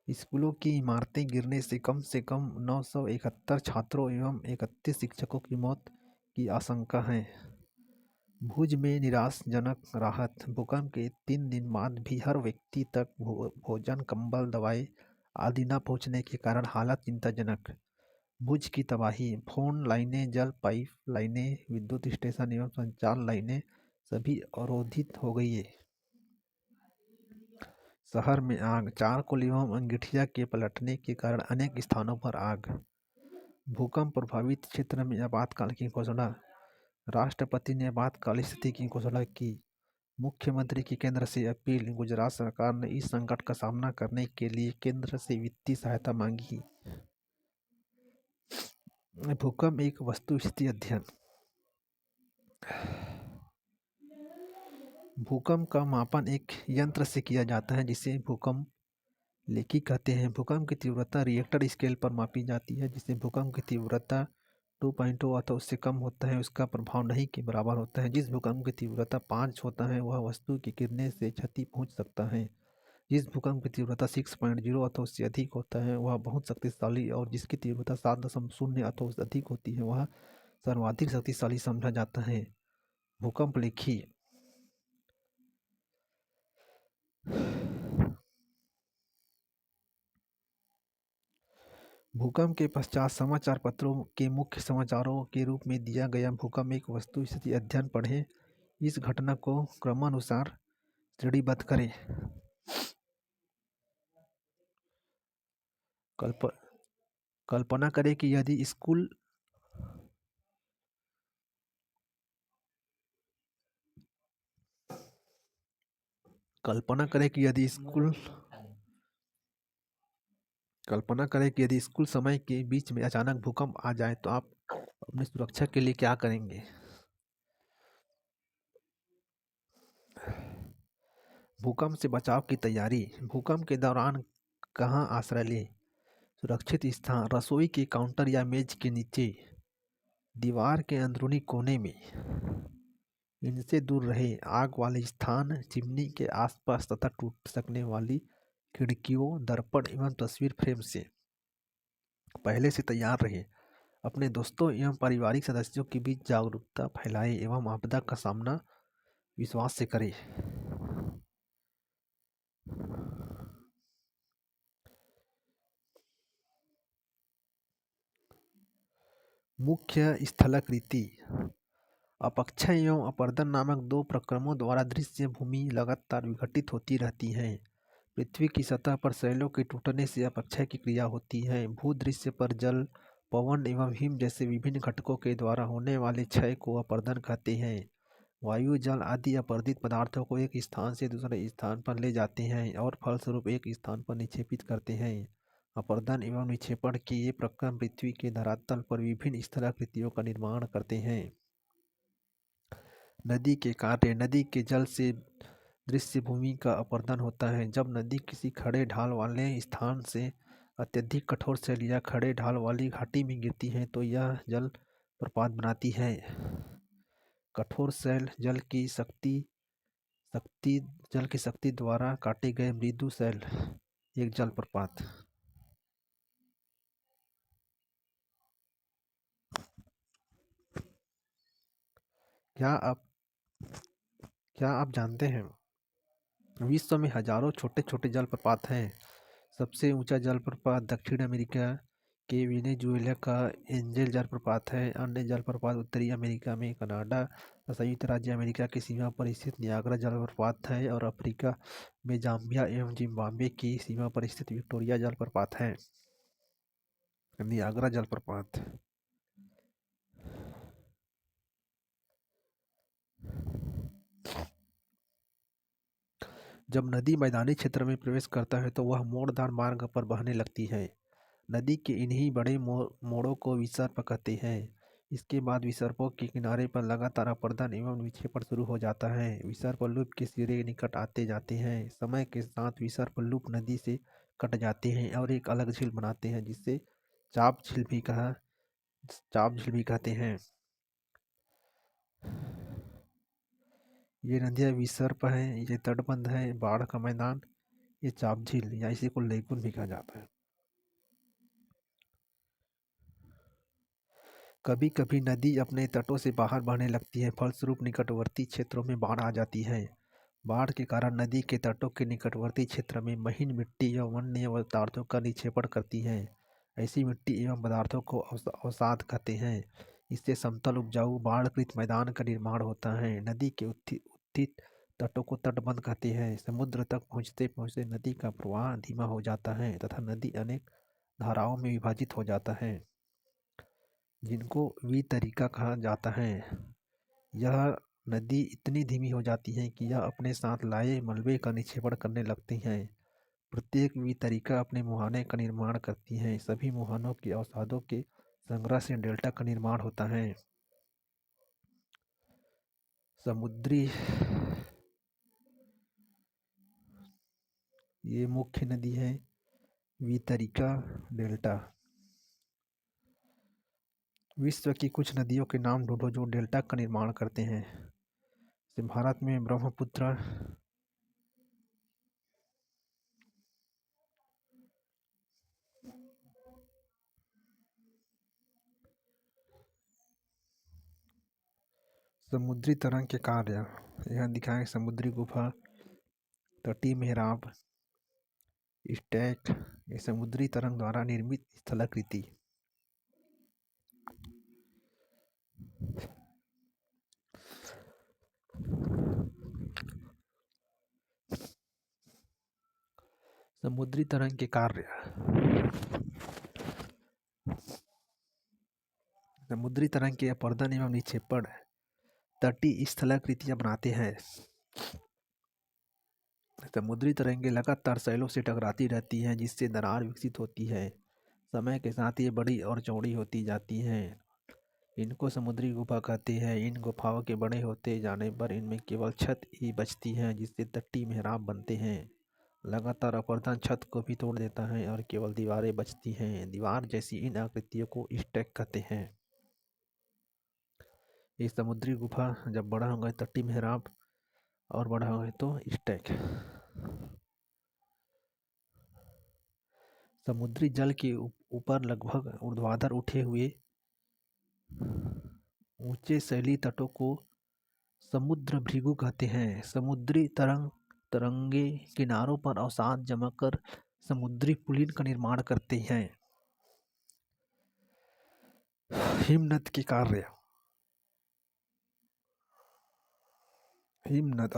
स्कूलों की इमारतें गिरने से कम 971 छात्रों एवं 31 शिक्षकों की मौत की आशंका है। भुज में निराशाजनक राहत। भूकंप के 3 दिन बाद भी हर व्यक्ति तक भोजन, कंबल, दवाई आदि न पहुंचने के कारण हालत चिंताजनक। भुज की तबाही। फोन लाइनें, जल पाइप लाइनें, विद्युत स्टेशन एवं संचार लाइनें सभी अवरोधित हो गई है। शहर में आग। चारकोल एवं अंगीठिया के पलटने के कारण अनेक स्थानों पर आग। भूकंप प्रभावित क्षेत्र में आपातकाल की घोषणा। राष्ट्रपति ने आपातकाल स्थिति की घोषणा की। मुख्यमंत्री की केंद्र से अपील। गुजरात सरकार ने इस संकट का सामना करने के लिए केंद्र से वित्तीय सहायता मांगी। भूकंप एक वस्तुस्थिति अध्ययन। भूकंप का मापन एक यंत्र से किया जाता है जिसे भूकंप लेखी कहते हैं। भूकंप की तीव्रता रिएक्टर स्केल पर मापी जाती है, जिसे भूकंप की तीव्रता 2.0 अथवा उससे कम होता है उसका प्रभाव नहीं के बराबर होता है। जिस भूकंप की तीव्रता 5 होता है वह वस्तु की गिरने से क्षति पहुंच सकता है। जिस भूकंप की तीव्रता 6.0 अथवा उससे अधिक होता है वह बहुत शक्तिशाली, और जिसकी तीव्रता 7.0 अथवा उससे अधिक होती है वह सर्वाधिक शक्तिशाली समझा जाता है। भूकंप लेखी। भूकंप के पश्चात समाचार पत्रों के मुख्य समाचारों के रूप में दिया गया भूकंप एक वस्तुस्थिति अध्ययन पढ़ें। इस घटना को क्रमानुसार श्रेणीबद्ध करें। कल्पना करें कि यदि स्कूल समय के बीच में अचानक भूकंप आ जाए तो आप अपनी सुरक्षा के लिए क्या करेंगे। भूकंप से बचाव की तैयारी। भूकंप के दौरान कहाँ आश्रय लें। सुरक्षित स्थान। रसोई के काउंटर या मेज के नीचे, दीवार के अंदरूनी कोने में। इनसे दूर रहे। आग वाले स्थान, चिमनी के आसपास तथा टूट सकने वाली खिड़कियों, दर्पण एवं तस्वीर फ्रेम से पहले से तैयार रहे। अपने दोस्तों एवं पारिवारिक सदस्यों के बीच जागरूकता फैलाएं एवं आपदा का सामना विश्वास से करें। मुख्य स्थलाकृति। अपक्षय एवं अपर्दन नामक 2 प्रक्रमों द्वारा दृश्य भूमि लगातार विघटित होती रहती है। पृथ्वी की सतह पर शैलों के टूटने से अपक्षय की क्रिया होती है। भूदृश्य पर जल, पवन एवं हिम जैसे विभिन्न घटकों के द्वारा होने वाले क्षय को अपर्दन कहते हैं। वायु, जल आदि अपर्दित पदार्थों को एक स्थान से दूसरे स्थान पर ले जाते हैं और फलस्वरूप एक स्थान पर निक्षेपित करते हैं। अपर्दन एवं निक्षेपण के ये प्रक्रम पृथ्वी के धरातल पर विभिन्न स्थलाकृतियों का निर्माण करते हैं। नदी के कार्य। नदी के जल से दृश्य भूमि का अपर्दन होता है। जब नदी किसी खड़े ढाल वाले स्थान से अत्यधिक कठोर शैल या खड़े ढाल वाली घाटी में गिरती है तो यह जल प्रपात बनाती है। कठोर शैल जल की शक्ति जल की शक्ति द्वारा काटे गए मृदु शैल एक जलप्रपात। क्या आप क्या आप जानते हैं विश्व में हजारों छोटे छोटे जलप्रपात हैं। सबसे ऊंचा जलप्रपात दक्षिण अमेरिका के वेनेजुएला का एंजल जलप्रपात है। अन्य जलप्रपात उत्तरी अमेरिका में कनाडा और संयुक्त राज्य अमेरिका की सीमा पर स्थित नियाग्रा जलप्रपात है और अफ्रीका में जाम्बिया एवं जिम्बाब्वे की सीमा पर स्थित विक्टोरिया जलप्रपात है। नियाग्रा जलप्रपात। जब नदी मैदानी क्षेत्र में प्रवेश करता है तो वह मोड़दार मार्ग पर बहने लगती है। नदी के इन्हीं बड़े मोड़ों को विसर्प कहते हैं। इसके बाद विसर्पों के किनारे पर लगातार अपरदन एवं विक्षेपण शुरू हो जाता है। विसर्प लूप के सिरे निकट आते जाते हैं। समय के साथ विसर्प लूप नदी से कट जाते हैं और एक अलग झील बनाते हैं जिसे चाप झील भी कहते हैं। ये नदियाँ विसर्प हैं, ये तटबंध है, बाढ़ का मैदान, ये चाप झील या इसी को लेगुन भी कहा जाता है। कभी कभी नदी अपने तटों से बाहर बहने लगती है, फलस्वरूप निकटवर्ती क्षेत्रों में बाढ़ आ जाती है। बाढ़ के कारण नदी के तटों के निकटवर्ती क्षेत्र में महीन मिट्टी एवं अन्य पदार्थों का निक्षेपण करती है। ऐसी मिट्टी एवं पदार्थों को अवसाद कहते हैं। इससे समतल उपजाऊ बाढ़ग्रस्त मैदान का निर्माण होता है। नदी के उत्थित तटों को तटबंध कहते हैं। समुद्र तक पहुँचते पहुँचते नदी का प्रवाह धीमा हो जाता है तथा नदी अनेक धाराओं में विभाजित हो जाता है जिनको वितरिका कहा जाता है। यह नदी इतनी धीमी हो जाती है कि यह अपने साथ लाए मलबे का निक्षेपण करने लगती हैं। प्रत्येक वितरिका अपने मुहाने का निर्माण करती है। सभी मुहानों के अवसादों के संग्रह से डेल्टा का निर्माण होता है। समुद्री ये मुख्य नदी है वितरिका डेल्टा। विश्व की कुछ नदियों के नाम ढूंढो जो डेल्टा का निर्माण करते हैं। भारत में ब्रह्मपुत्र, समुद्री तरंग के कार्य यहाँ दिखाएं। समुद्री गुफा, तटीय मेहराब, स्टैक, ये समुद्री तरंग द्वारा निर्मित स्थलाकृति। समुद्री तरंग के कार्य। समुद्री तरंग के अपरदन एवं निक्षेपण तटीय स्थलाकृतियां बनाते हैं। समुद्री तरंगें लगातार शैलों से टकराती रहती हैं जिससे दरार विकसित होती है। समय के साथ ये बड़ी और चौड़ी होती जाती हैं। इनको समुद्री गुफा कहते हैं। इन गुफाओं के बड़े होते जाने पर इनमें केवल छत ही बचती है जिससे तटीय मेहराब बनते हैं। लगातार अपरदन छत को भी तोड़ देता है और केवल दीवारें बचती हैं। दीवार जैसी इन आकृतियों को स्टैक कहते हैं। ये समुद्री गुफा जब बड़ा होगा तटीय मेहराब और बड़ा होगा तो स्टैक। समुद्री जल के ऊपर लगभग ऊर्ध्वाधर उठे हुए ऊंचे शैली तटों को समुद्र भृगु कहते हैं। समुद्री तरंगे किनारों पर अवसाद जमाकर समुद्री पुलिन का निर्माण करते हैं। हिमनद के कार्य। हिमनद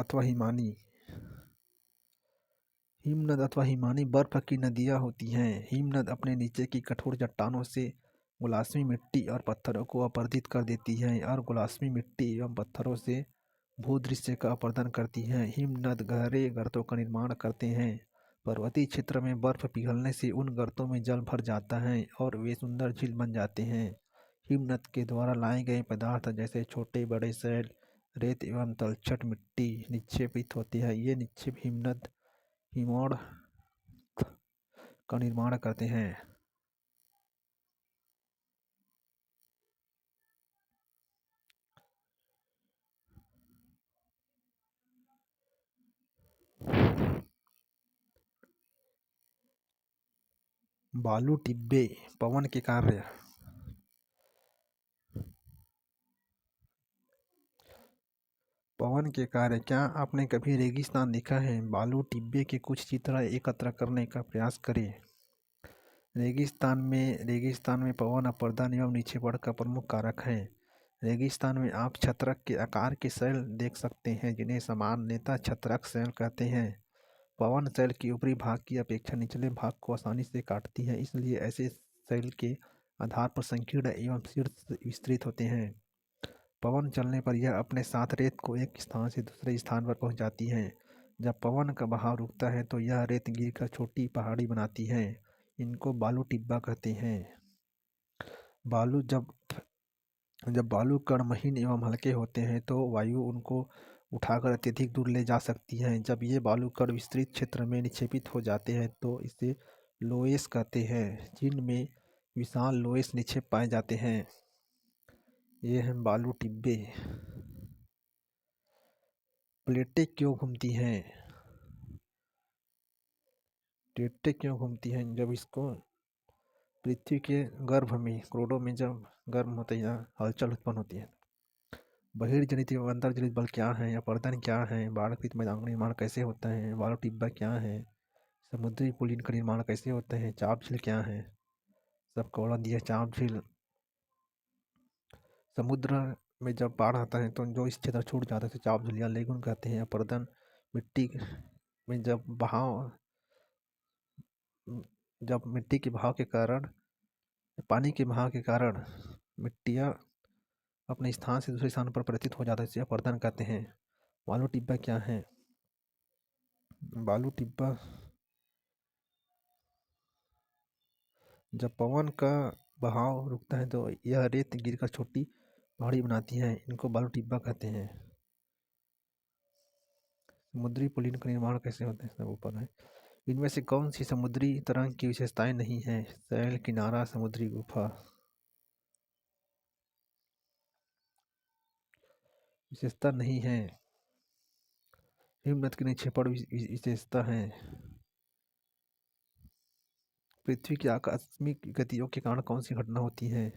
अथवा हिमानी बर्फ की नदियाँ होती हैं। हिमनद अपने नीचे की कठोर चट्टानों से गुलाष्मी मिट्टी और पत्थरों को अपरदित कर देती है और गुलाष्मी मिट्टी एवं पत्थरों से भूदृश्य का अपरदन करती हैं। हिमनद गहरे गर्तों का निर्माण करते हैं। पर्वतीय क्षेत्र में बर्फ पिघलने से उन गर्तों में जल भर जाता है और वे सुंदर झील बन जाते हैं। हिमनद के द्वारा लाए गए पदार्थ जैसे छोटे बड़े शैल, रेत एवं तलछट मिट्टी निक्षेपित होते हैं। ये निक्षेप हिमोड़ का निर्माण करते हैं। बालू टिब्बे पवन के कार्य। पवन के कार्य। क्या आपने कभी रेगिस्तान देखा है? बालू टिब्बे के कुछ चित्र एकत्र करने का प्रयास करें। रेगिस्तान में पवन अपर्दन एवं निक्षेपण का प्रमुख कारक है। रेगिस्तान में आप छत्रक के आकार के शैल देख सकते हैं जिन्हें सामान्यतः छत्रक शैल कहते हैं। पवन शैल के ऊपरी भाग की अपेक्षा निचले भाग को आसानी से काटती है, इसलिए ऐसे शैल के आधार पर संकीर्ण एवं शीर्ष विस्तृत होते हैं। पवन चलने पर यह अपने साथ रेत को एक स्थान से दूसरे स्थान पर पहुंचाती है। जब पवन का बहाव रुकता है तो यह रेत गिरकर छोटी पहाड़ी बनाती है। इनको बालू टिब्बा कहते हैं। बालू जब जब बालू कण महीन एवं हल्के होते हैं तो वायु उनको उठाकर अत्यधिक दूर ले जा सकती है। जब ये बालू कण विस्तृत क्षेत्र में निक्षेपित हो जाते हैं तो इसे लोएस कहते हैं, जिनमें विशाल लोएस निक्षेप पाए जाते हैं। ये हैं बालू टिब्बे। प्लेटें क्यों घूमती हैं? प्लेटें क्यों घूमती हैं? जब इसको पृथ्वी के गर्भ में करोड़ों में जब गर्म होते हैं हलचल उत्पन्न होती है। बहिर्जनित एवं अंतर्जनित बल क्या है? अपरदन क्या है? बाढ़कृत मैदान का निर्माण कैसे होता है? बालू टिब्बा क्या है? समुद्री पुलिन का निर्माण कैसे होता है? चाप झील क्या है? सब कौड़ा दिया। चाप झील समुद्र में जब बाढ़ आता है तो जो इस क्षेत्र छूट जाता है चाप झील या लेगुन कहते हैं। अपरदन मिट्टी में जब मिट्टी के बहाव के कारण, पानी के बहाव के कारण मिट्टियाँ अपने स्थान से दूसरे स्थान पर परिवर्तित हो जाता है, इसे अपरदन कहते हैं। बालू टिब्बा क्या है? बालू टिब्बा जब पवन का बहाव रुकता है तो यह रेत गिरकर छोटी पहाड़ी बनाती है। इनको बालू टिब्बा कहते हैं। समुद्री पुलिन का निर्माण कैसे होता है? सब ऊपर है। इनमें से कौन सी समुद्री तरंग की विशेषताएं नहीं है? शैल, किनारा, समुद्री गुफा। विशेषता नहीं है। हिमनद की निक्षेपण विशेषता है। पृथ्वी की आकस्मिक गतियों के कारण कौन सी घटना होती है?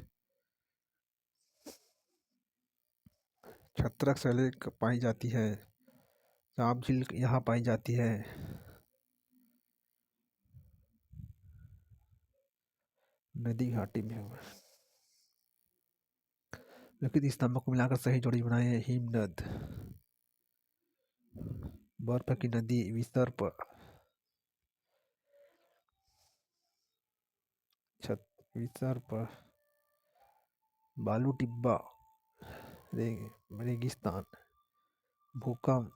छत्रक शैलें पाई जाती है। चाप झील यहाँ पाई जाती है। नदी घाटी में हुआ। लिखित स्तंभों को मिलाकर सही जोड़ी बनाए। हिमनद, बर्फ की नदी, विसर्प, विसर्प, बालू टिब्बा, रेगिस्तान, भूकंप।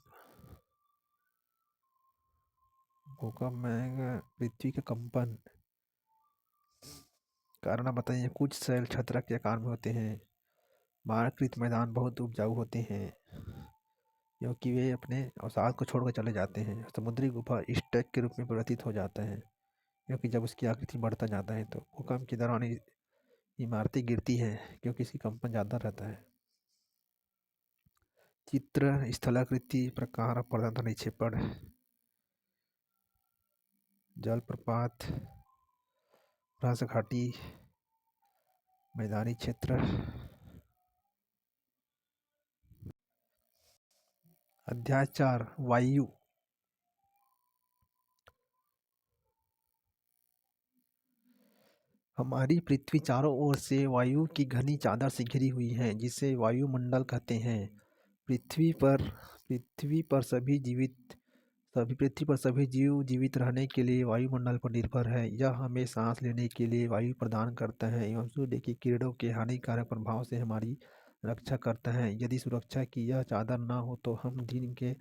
भूकंप में पृथ्वी के कंपन। कारण बताइए। कुछ शैल छत्रक के आकार में होते हैं। बाढ़कृत मैदान बहुत उपजाऊ होते हैं क्योंकि वे अपने अवसाद को छोड़कर चले जाते हैं। समुद्री गुफा स्टैक के रूप में परिवर्तित हो जाता है क्योंकि जब उसकी आकृति बढ़ता जाता है तो भूकंप के दौरान इमारतें गिरती हैं क्योंकि इसकी कंपन ज़्यादा रहता है। चित्र स्थलाकृति प्रकार अपरदन निक्षेपण, जलप्रपात, भ्रंश घाटी, मैदानी क्षेत्र। अध्याय 4 वायु। हमारी पृथ्वी चारों ओर से वायु की घनी चादर से घिरी हुई है जिसे वायुमंडल कहते हैं। पृथ्वी पर सभी जीव जीवित रहने के लिए वायुमंडल पर निर्भर है। यह हमें सांस लेने के लिए वायु प्रदान करता है एवं सूर्य की किरणों के हानिकारक प्रभाव से हमारी रक्षा करता है। यदि सुरक्षा की यह चादर न हो तो हम दिन के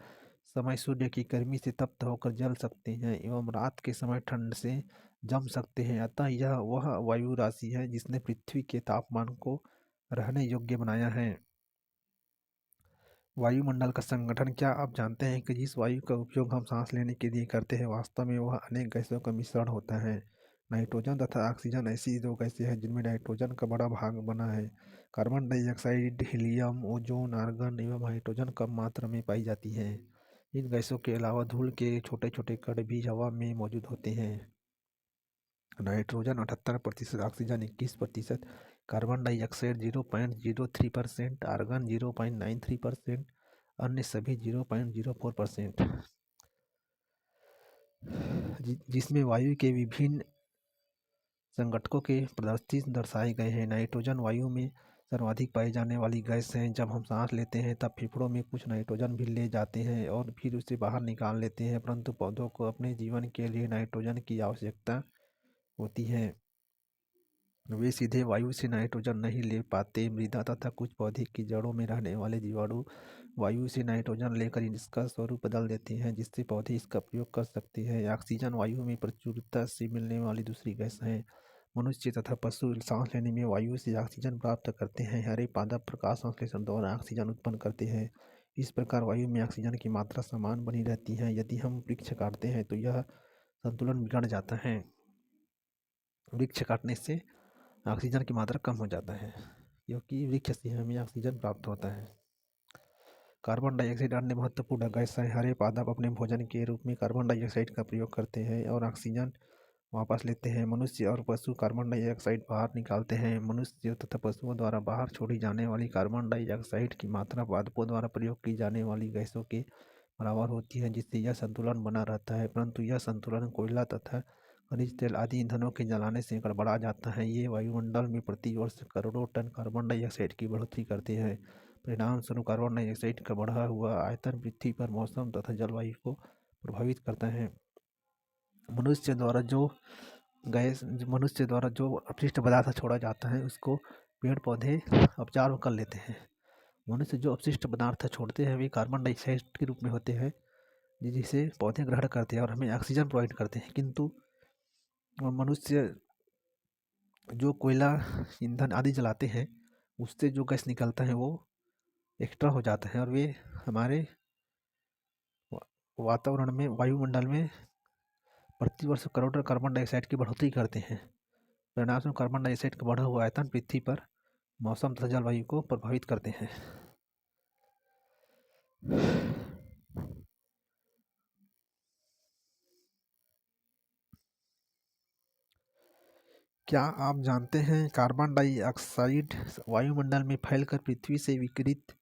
समय सूर्य की गर्मी से तप्त होकर जल सकते हैं एवं रात के समय ठंड से जम सकते हैं। अतः यह वह वायु राशि है जिसने पृथ्वी के तापमान को रहने योग्य बनाया है। वायुमंडल का संगठन। क्या आप जानते हैं कि जिस वायु का उपयोग हम सांस लेने के लिए करते हैं वास्तव में वह अनेक गैसों का मिश्रण होता है? नाइट्रोजन तथा ऑक्सीजन ऐसी दो गैसें हैं जिनमें नाइट्रोजन का बड़ा भाग बना है। Carbon dioxide, helium, ozone, argon एवं हाइड्रोजन कम मात्रा में पाई जाती हैं। इन गैसों के अलावा धूल के छोटे छोटे कण भी हवा में मौजूद होते हैं। Nitrogen 78%, oxygen 21%, carbon dioxide 0.03%, argon 0.93%, अन्य सभी 0.04%। जिसमें वायु के विभिन्न संगठकों के प्रदर्शित दर्शाए गए हैं। नाइट्रोजन वायु में सर्वाधिक पाई जाने वाली गैस है। जब हम सांस लेते हैं तब फेफड़ों में कुछ नाइट्रोजन भी ले जाते हैं और फिर उसे बाहर निकाल लेते हैं, परंतु पौधों को अपने जीवन के लिए नाइट्रोजन की आवश्यकता होती है। वे सीधे वायु से नाइट्रोजन नहीं ले पाते। मृदा तथा कुछ पौधे की जड़ों में रहने वाले जीवाणु वायु से नाइट्रोजन लेकर इसका स्वरूप बदल देते हैं, जिससे पौधे इसका प्रयोग कर सकते हैं। ऑक्सीजन वायु में प्रचुरता से मिलने वाली दूसरी गैस है। मनुष्य तथा पशु सांस लेने में वायु से ऑक्सीजन प्राप्त करते हैं। हरे पादप प्रकाश संश्लेषण द्वारा ऑक्सीजन उत्पन्न करते हैं। इस प्रकार वायु में ऑक्सीजन की मात्रा समान बनी रहती है। यदि हम वृक्ष काटते हैं तो यह संतुलन बिगड़ जाता है। वृक्ष काटने से ऑक्सीजन की मात्रा कम हो जाता है, क्योंकि वृक्ष से हमें ऑक्सीजन प्राप्त होता है। कार्बन डाइऑक्साइड अन्य महत्वपूर्ण गैस है। हरे पादप अपने भोजन के रूप में कार्बन डाइऑक्साइड का प्रयोग करते हैं और ऑक्सीजन वापस लेते हैं। मनुष्य और पशु कार्बन डाइऑक्साइड बाहर निकालते हैं। मनुष्य तथा पशुओं द्वारा बाहर छोड़ी जाने वाली कार्बन डाइऑक्साइड की मात्रा पादपों द्वारा प्रयोग की जाने वाली गैसों के बराबर होती है, जिससे यह संतुलन बना रहता है। परंतु यह संतुलन कोयला तथा खनिज तेल आदि ईंधनों के जलाने से गड़बड़ा जाता है। ये वायुमंडल में प्रति वर्ष करोड़ों टन कार्बन डाइऑक्साइड की बढ़ोतरी करते हैं। परिणाम स्वरूप कार्बन डाइऑक्साइड का बढ़ा हुआ आयतन पृथ्वी पर मौसम तथा जलवायु को प्रभावित करता है। मनुष्य द्वारा जो अपशिष्ट पदार्थ छोड़ा जाता है उसको पेड़ पौधे अब्जॉर्ब कर लेते हैं। मनुष्य जो अपशिष्ट पदार्थ छोड़ते हैं वे कार्बन डाइऑक्साइड के रूप में होते हैं, जिसे पौधे ग्रहण करते हैं और हमें ऑक्सीजन प्रोवाइड करते हैं। किंतु मनुष्य जो कोयला ईंधन आदि जलाते हैं उससे जो गैस निकलता है वो एक्स्ट्रा हो जाता है और वे हमारे वातावरण में वायुमंडल में प्रति वर्ष करोड़ों कार्बन डाइऑक्साइड की बढ़ोतरी करते हैं। परिणाम स्वरूप कार्बन डाइऑक्साइड का बढ़ा हुआ आयतन पृथ्वी पर मौसम तथा जलवायु को प्रभावित करते हैं। क्या आप जानते हैं कार्बन डाइऑक्साइड वायुमंडल में फैलकर पृथ्वी से विकिरित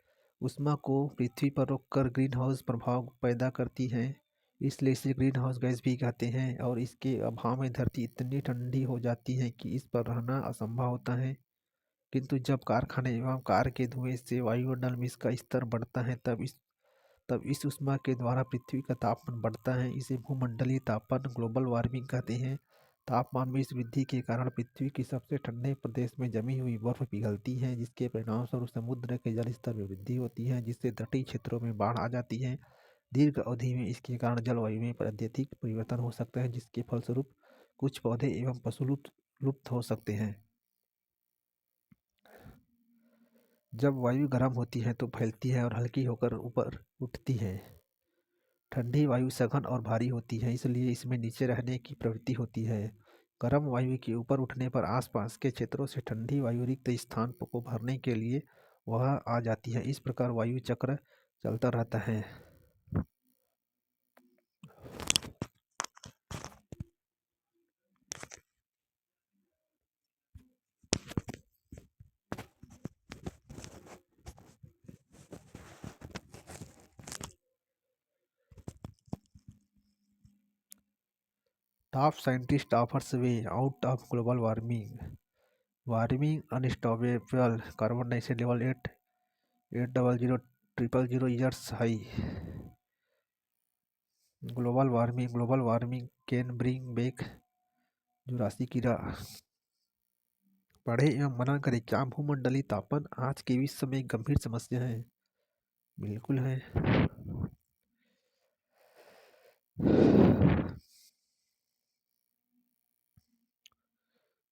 ऊष्मा को पृथ्वी पर रोककर ग्रीन हाउस प्रभाव पैदा करती है, इसलिए इसे ग्रीन हाउस गैस भी कहते हैं। और इसके अभाव में धरती इतनी ठंडी हो जाती है कि इस पर रहना असंभव होता है। किंतु जब कारखाने एवं कार के धुएं से वायुमंडल में इसका स्तर बढ़ता है तब इस ऊष्मा के द्वारा पृथ्वी का तापमान बढ़ता है। इसे भूमंडलीय तापमान ग्लोबल वार्मिंग कहते हैं। तापमान में इस वृद्धि के कारण पृथ्वी के सबसे ठंडे प्रदेश में जमी हुई बर्फ पिघलती है, जिसके परिणाम स्वरूप समुद्र के जल स्तर में वृद्धि होती है, जिससे तटीय क्षेत्रों में बाढ़ आ जाती है। दीर्घ अवधि में इसके कारण जलवायु में अत्यधिक परिवर्तन हो सकता है, जिसके फलस्वरूप कुछ पौधे एवं पशु लुप्त हो सकते हैं। जब वायु गर्म होती है तो फैलती है और हल्की होकर ऊपर उठती है। ठंडी वायु सघन और भारी होती है, इसलिए इसमें नीचे रहने की प्रवृत्ति होती है। गर्म वायु के ऊपर उठने पर आसपास के क्षेत्रों से ठंडी वायु रिक्त स्थान को भरने के लिए वह आ जाती है। इस प्रकार वायु चक्र चलता रहता है। Top scientist offers way out of global warming unstoppable carbon dioxide level 800 years high. Global warming can bring back Jurassic era. पढ़े एवं मनन करें। क्या भूमंडलीय तापन आज के विश्व में एक गंभीर समस्या है? बिल्कुल है।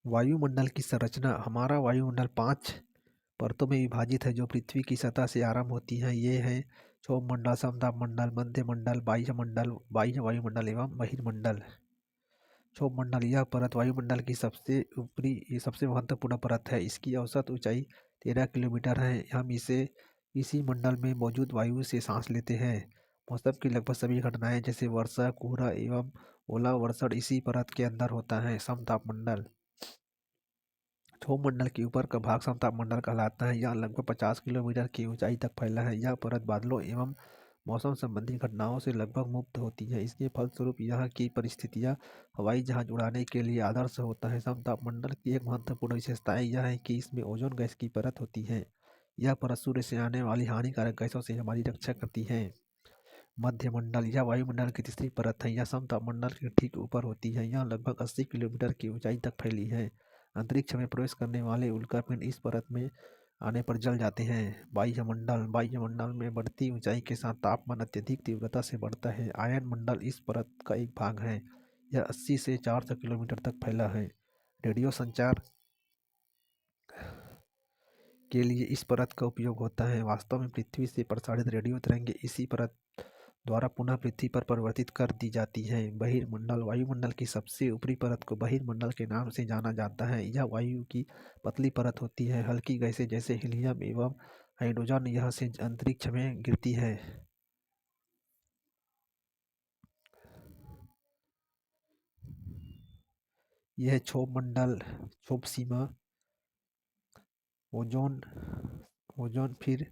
वायुमंडल की संरचना। हमारा वायुमंडल 5 परतों में विभाजित है, जो पृथ्वी की सतह से आरंभ होती हैं। ये हैं क्षोभ मंडल, समताप मंडल, मध्य मंडल, बाह्य वायुमंडल एवं बहिर्मंडल। क्षोभ मंडल यह परत वायुमंडल की सबसे महत्वपूर्ण परत है। इसकी औसत ऊंचाई 13 किलोमीटर है। हम इसी मंडल में मौजूद वायु से सांस लेते हैं। मौसम की लगभग सभी घटनाएं जैसे वर्षा, कोहरा एवं ओलावर्षण इसी परत के अंदर होता है। समतापमंडल, क्षोभ मंडल के ऊपर का भाग समतापमंडल कहलाता है। यह लगभग 50 किलोमीटर की ऊंचाई तक फैला है। यह परत बादलों एवं मौसम संबंधी घटनाओं से लगभग मुक्त होती है। इसके फलस्वरूप यहाँ की परिस्थितियाँ हवाई जहाज उड़ाने के लिए आदर्श होता है। समतापमंडल की एक महत्वपूर्ण विशेषताएं यह है कि इसमें ओजोन गैस की परत होती है। यह परत सूर्य से आने वाली हानिकारक गैसों से हमारी रक्षा करती है। मध्यमंडल, यह वायुमंडल की तीसरी परत है। यह समतापमंडल के ठीक ऊपर होती है। यह लगभग 80 किलोमीटर की ऊंचाई तक फैली है। अंतरिक्ष में प्रवेश करने वाले उल्कापिंड इस परत में आने पर जल जाते हैं। वायुमंडल, वायुमंडल में बढ़ती ऊंचाई के साथ तापमान अत्यधिक तीव्रता से बढ़ता है। आयन मंडल इस परत का एक भाग है। यह 80 से 400 किलोमीटर तक फैला है। रेडियो संचार के लिए इस परत का उपयोग होता है। वास्तव में पृथ्वी से प्रसारित रेडियो तरंगें इसी परत द्वारा पुनः पृथ्वी पर परिवर्तित कर दी जाती है। बहिर्मंडल, वायुमंडल की सबसे ऊपरी परत को बहिर्मंडल के नाम से जाना जाता है। यह वायु की पतली परत होती है। हल्की गैसें जैसे हीलियम एवं हाइड्रोजन यहाँ से अंतरिक्ष में गिरती है। यह क्षोभ मंडल, क्षोभ सीमा, ओजोन, ओजोन फिर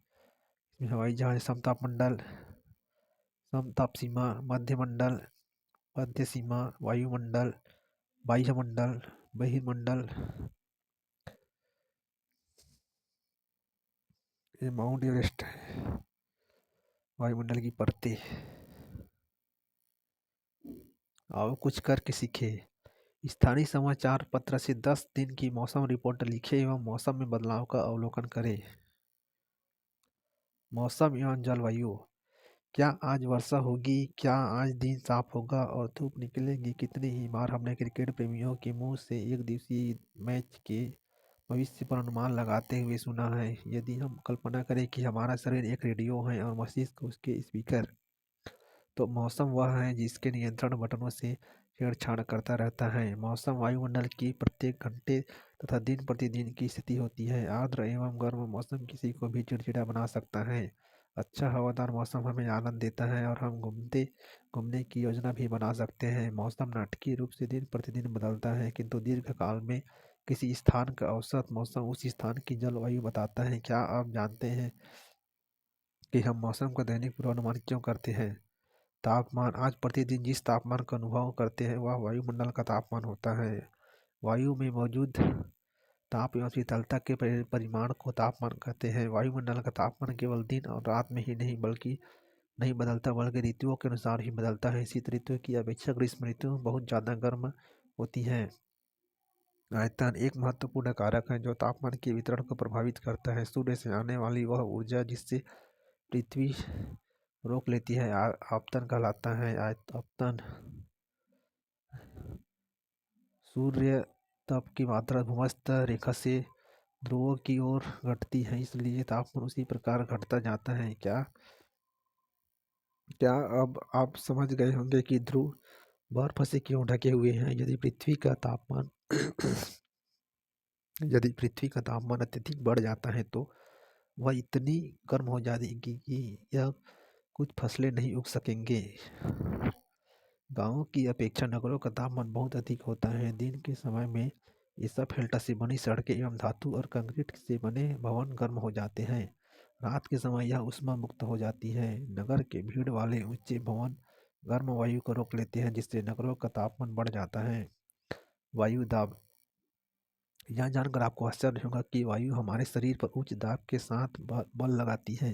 हवाई जहाज, समताप मंडल, समताप सीमा, मध्यमंडल, मध्य सीमा, वायुमंडल, बाह्यमंडल, बहिर्मंडल, ये माउंट एवरेस्ट है। वायुमंडल की परतें। आओ कुछ करके सीखे। स्थानीय समाचार पत्र से 10 दिन की मौसम रिपोर्ट लिखे एवं मौसम में बदलाव का अवलोकन करें। मौसम एवं जलवायु। क्या आज वर्षा होगी? क्या आज दिन साफ होगा और धूप निकलेगी? कितनी ही बार हमने क्रिकेट प्रेमियों के मुंह से एक दिवसीय मैच के भविष्य पर अनुमान लगाते हुए सुना है। यदि हम कल्पना करें कि हमारा शरीर एक रेडियो है और मस्तिष्क उसके स्पीकर, तो मौसम वह है जिसके नियंत्रण बटनों से छेड़छाड़ करता रहता है। मौसम वायुमंडल की प्रत्येक घंटे तथा दिन प्रतिदिन की स्थिति होती है। आर्द्र एवं गर्म मौसम किसी को भी चिड़चिड़ा बना सकता है। अच्छा हवादार मौसम हमें आनंद देता है और हम घूमने की योजना भी बना सकते हैं। मौसम नाटकीय रूप से दिन प्रतिदिन बदलता है, किंतु दीर्घकाल में किसी स्थान का औसत मौसम उस स्थान की जलवायु बताता है। क्या आप जानते हैं कि हम मौसम का दैनिक पूर्वानुमान क्यों करते हैं? तापमान, आज प्रतिदिन जिस तापमान का अनुभव करते हैं वह वायुमंडल का तापमान होता है। वायु में मौजूद ताप एवं शीतलता के परिमाण को तापमान कहते हैं। वायुमंडल का तापमान केवल दिन और रात में ही नहीं बदलता, बल्कि ऋतुओं के अनुसार ही बदलता है। शीत ऋतु की अपेक्षा ग्रीष्म ऋतु बहुत ज़्यादा गर्म होती है। आयतन एक महत्वपूर्ण कारक है जो तापमान के वितरण को प्रभावित करता है। सूर्य से आने वाली वह ऊर्जा जिससे पृथ्वी रोक लेती है आपतन कहलाता है। आपतन, सूर्य ताप की मात्रा भूमध्य रेखा से ध्रुवों की ओर घटती है, इसलिए तापमान उसी प्रकार घटता जाता है। क्या अब आप समझ गए होंगे कि ध्रुव बर्फ से क्यों ढके हुए हैं? यदि पृथ्वी का तापमान अत्यधिक बढ़ जाता है तो वह इतनी गर्म हो जाएगी कि यह कुछ फसलें नहीं उग सकेंगे। गांवों की अपेक्षा नगरों का तापमान बहुत अधिक होता है। दिन के समय में एस्फाल्ट से बनी सड़कें एवं धातु और कंक्रीट से बने भवन गर्म हो जाते हैं। रात के समय यह ऊष्मा मुक्त हो जाती है। नगर के भीड़ वाले ऊंचे भवन गर्म वायु को रोक लेते हैं, जिससे नगरों का तापमान बढ़ जाता है। वायु दाब, यह जानकर आपको आश्चर्य होगा कि वायु हमारे शरीर पर उच्च दाब के साथ बल लगाती है,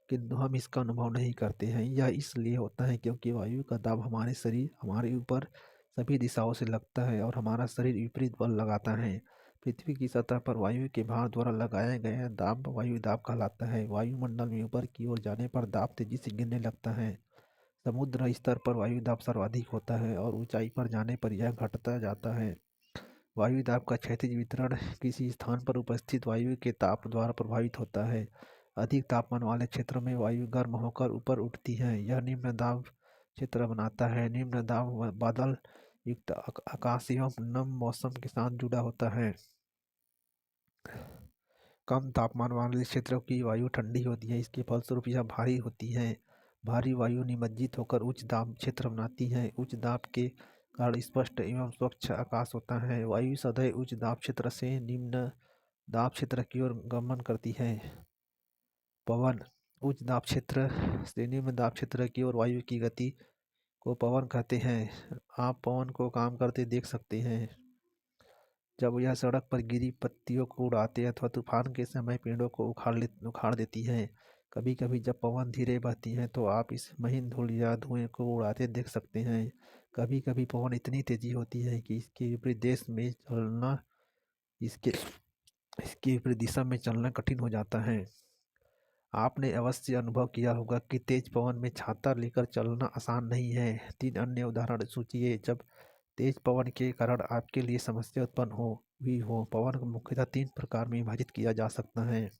किंतु हम इसका अनुभव नहीं करते हैं। यह इसलिए होता है क्योंकि वायु का दाब हमारे ऊपर सभी दिशाओं से लगता है और हमारा शरीर विपरीत बल लगाता है। पृथ्वी की सतह पर वायु के भार द्वारा लगाया गया दाब वायु दाब कहलाता है। वायुमंडल में ऊपर की ओर जाने पर दाब तेजी से गिरने लगता है। समुद्र स्तर पर वायु दाब सर्वाधिक होता है और ऊंचाई पर जाने पर यह घटता जाता है। वायु दाब का क्षैतिज वितरण किसी स्थान पर उपस्थित वायु के ताप द्वारा प्रभावित होता है। अधिक तापमान वाले क्षेत्रों में वायु गर्म होकर ऊपर उठती है। यह निम्न दाब क्षेत्र बनाता है। निम्न दाब बादल युक्त आकाश एवं नम मौसम के साथ जुड़ा होता है। कम तापमान वाले क्षेत्रों की वायु ठंडी होती है, इसके फलस्वरूप यह भारी होती है। भारी वायु निमज्जित होकर उच्च दाब क्षेत्र बनाती है। उच्च दाब के कारण स्पष्ट एवं स्वच्छ आकाश होता है। वायु सदैव उच्च दाब क्षेत्र से निम्न दाब क्षेत्र की ओर गमन करती है। पवन उच्च दाब क्षेत्र से निम्न दाब क्षेत्र की ओर वायु की गति को पवन कहते हैं। आप पवन को काम करते देख सकते हैं जब यह सड़क पर गिरी पत्तियों को उड़ाते अथवा तूफान के समय पेड़ों को उखाड़ देती है। कभी कभी जब पवन धीरे बहती है तो आप इस महीन धूल या धुएं को उड़ाते देख सकते हैं। कभी कभी पवन इतनी तेजी होती है कि इसके विपरीत देश में चलना इसके इसके विपरीत दिशा में चलना कठिन हो जाता है। आपने अवश्य अनुभव किया होगा कि तेज पवन में छाता लेकर चलना आसान नहीं है। 3 अन्य उदाहरण सोचिए जब तेज पवन के कारण आपके लिए समस्या उत्पन्न हुई हो। पवन को मुख्यतः 3 प्रकार में विभाजित किया जा सकता है।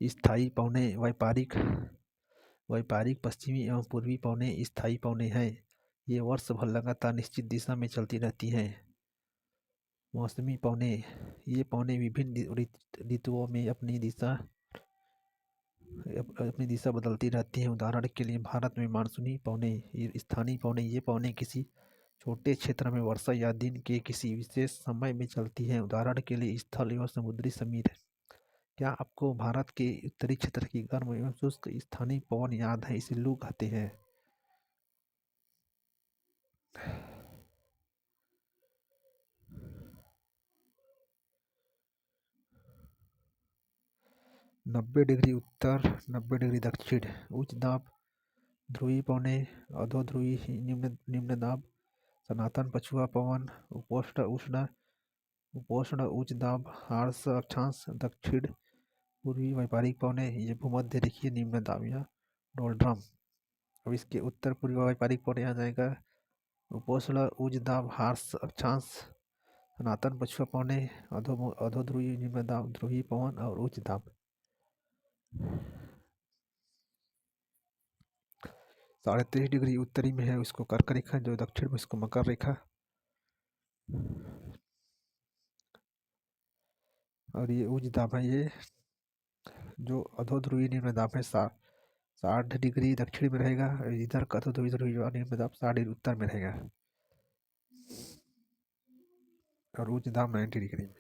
स्थायी पवनें व्यापारिक पश्चिमी एवं पूर्वी पवनें स्थायी पवनें हैं। ये वर्ष भर लगातार निश्चित दिशा में चलती रहती हैं। मौसमी पवनें ये पवनें विभिन्न ऋतुओं में अपनी दिशा बदलती रहती हैं। उदाहरण के लिए भारत में मानसूनी पवनें। स्थानीय पवनें ये पवनें किसी छोटे क्षेत्र में वर्षा या दिन के किसी विशेष समय में चलती हैं। उदाहरण के लिए स्थल एवं समुद्री समीर। क्या आपको भारत के उत्तरी क्षेत्र की गर्म एवं शुष्क स्थानीय पवन याद है? इसे लू कहते हैं। 90 डिग्री उत्तर, 90 डिग्री दक्षिण। उच्च दाब ध्रुवीय पवनें, अधोध्रुवीय निम्न दाब, सनातन पछुआ पवन, उपोष्ण उच्च दाब, आर्द्र अक्षांश, दक्षिण पूर्वी व्यापारिक पवनें, ये भूमध्य रेखीय निम्न दाब या डोल्ड्रम। अब इसके उत्तर पूर्वी व्यापारिक पवनें आ जाएगा उपोष्ण उच्च दाब, आर्द्र अक्षांश, सनातन पछुआ पवनें, अधोध्रुवीय निम्न दाब, ध्रुवीय पवन और उच्च दाब। 23.5 डिग्री उत्तरी में है उसको कर्क रेखा, जो दक्षिण में इसको मकर रेखा। और ये उच्च दाब है, ये जो अधोध्रुवीय निम्न दाब है 60 डिग्री दक्षिण में रहेगा। इधर का अधोध्रुवीय निम्न दाब 60 डिग्री उत्तर में रहेगा। और उच्च दाब 90 डिग्री में।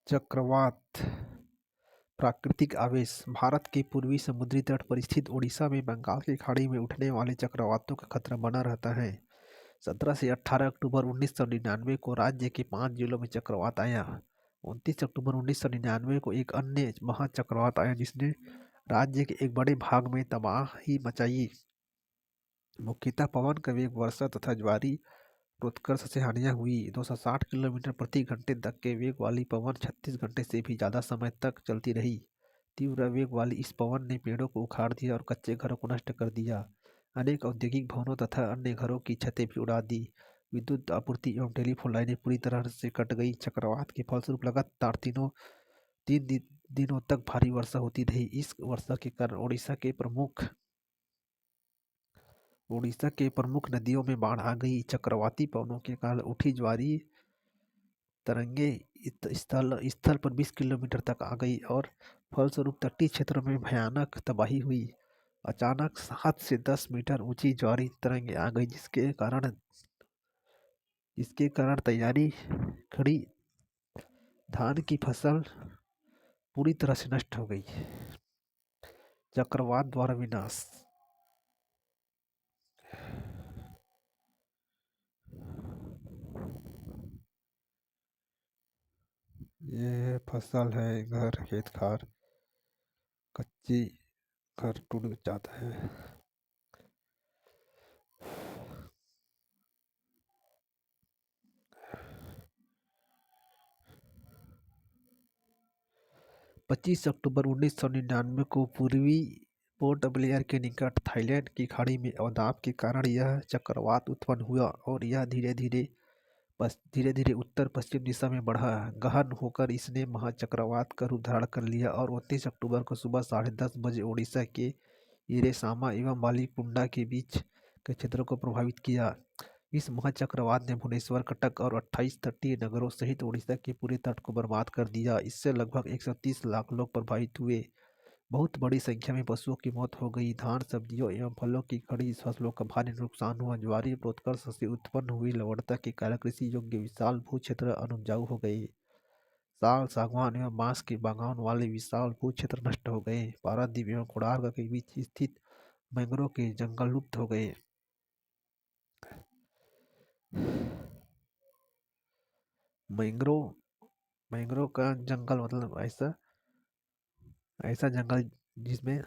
चक्रवात प्राकृतिक आवेश। भारत के पूर्वी समुद्री तट पर स्थित उड़ीसा में बंगाल की खाड़ी में उठने वाले चक्रवातों का खतरा बना रहता है। 17 से 18 अक्टूबर 1999 को राज्य के 5 जिलों में चक्रवात आया। 29 अक्टूबर 1999 को एक अन्य महाचक्रवात आया जिसने राज्य के एक बड़े भाग में तबाही मचाई। मुख्यतः पवन का वेग वर्षा तथा ज्वारी उत्कर्ष से हानियां हुई। 260 किलोमीटर प्रति घंटे तक के वेग वाली पवन 36 घंटे से भी ज़्यादा समय तक चलती रही। तीव्र वेग वाली इस पवन ने पेड़ों को उखाड़ दिया और कच्चे घरों को नष्ट कर दिया। अनेक औद्योगिक भवनों तथा अन्य घरों की छतें भी उड़ा दी। विद्युत आपूर्ति एवं टेलीफोन लाइनें पूरी तरह से कट गई। चक्रवात के फलस्वरूप लगातार तीन दिनों तक भारी वर्षा होती रही। इस वर्षा के कारण उड़ीसा के प्रमुख नदियों में बाढ़ आ गई। चक्रवाती पवनों के कारण उठी ज्वारी तरंगें स्थल पर 20 किलोमीटर तक आ गई और फलस्वरूप तटीय क्षेत्रों में भयानक तबाही हुई। अचानक 7 से 10 मीटर ऊंची ज्वारी तरंगें आ गई जिसके कारण तैयारी खड़ी धान की फसल पूरी तरह से नष्ट हो गई। चक्रवात द्वारा विनाश। ये फसल है, घर खेत खार कच्ची घर टूट जाता है। 25 अक्टूबर 1999 को पूर्वी पोर्ट ब्लेयर के निकट थाईलैंड की खाड़ी में अवदाब के कारण यह चक्रवात उत्पन्न हुआ और यह धीरे धीरे धीरे धीरे उत्तर पश्चिम दिशा में बढ़ा। गहन होकर इसने महाचक्रवात का रूप धारण कर लिया और 29 अक्टूबर को सुबह 10:30 बजे उड़ीसा के इरेसामा एवं बालीकुंडा के बीच के क्षेत्रों को प्रभावित किया। इस महाचक्रवात ने भुवनेश्वर, कटक और 28 तटीय नगरों सहित उड़ीसा के पूरे तट को बर्बाद कर दिया। इससे लगभग 130 लाख लोग प्रभावित हुए। बहुत बड़ी संख्या में पशुओं की मौत हो गई। धान, सब्जियों एवं फलों की खड़ी फसलों का भारी नुकसान हुआ। ज्वारीय प्रोत्कर्ष से उत्पन्न हुई लवणता के कारण कृषि योग्य विशाल भू क्षेत्र अनुपजाऊ हो गए। साल, सागवान एवं बांस के बागान वाले विशाल भू क्षेत्र नष्ट हो गए। पारादीप एवं कोणार्क के बीच स्थित मैंग्रोव के जंगल लुप्त हो गए। मैंग्रोव मैंग्रोव का जंगल मतलब ऐसा ऐसा जंगल जिसमें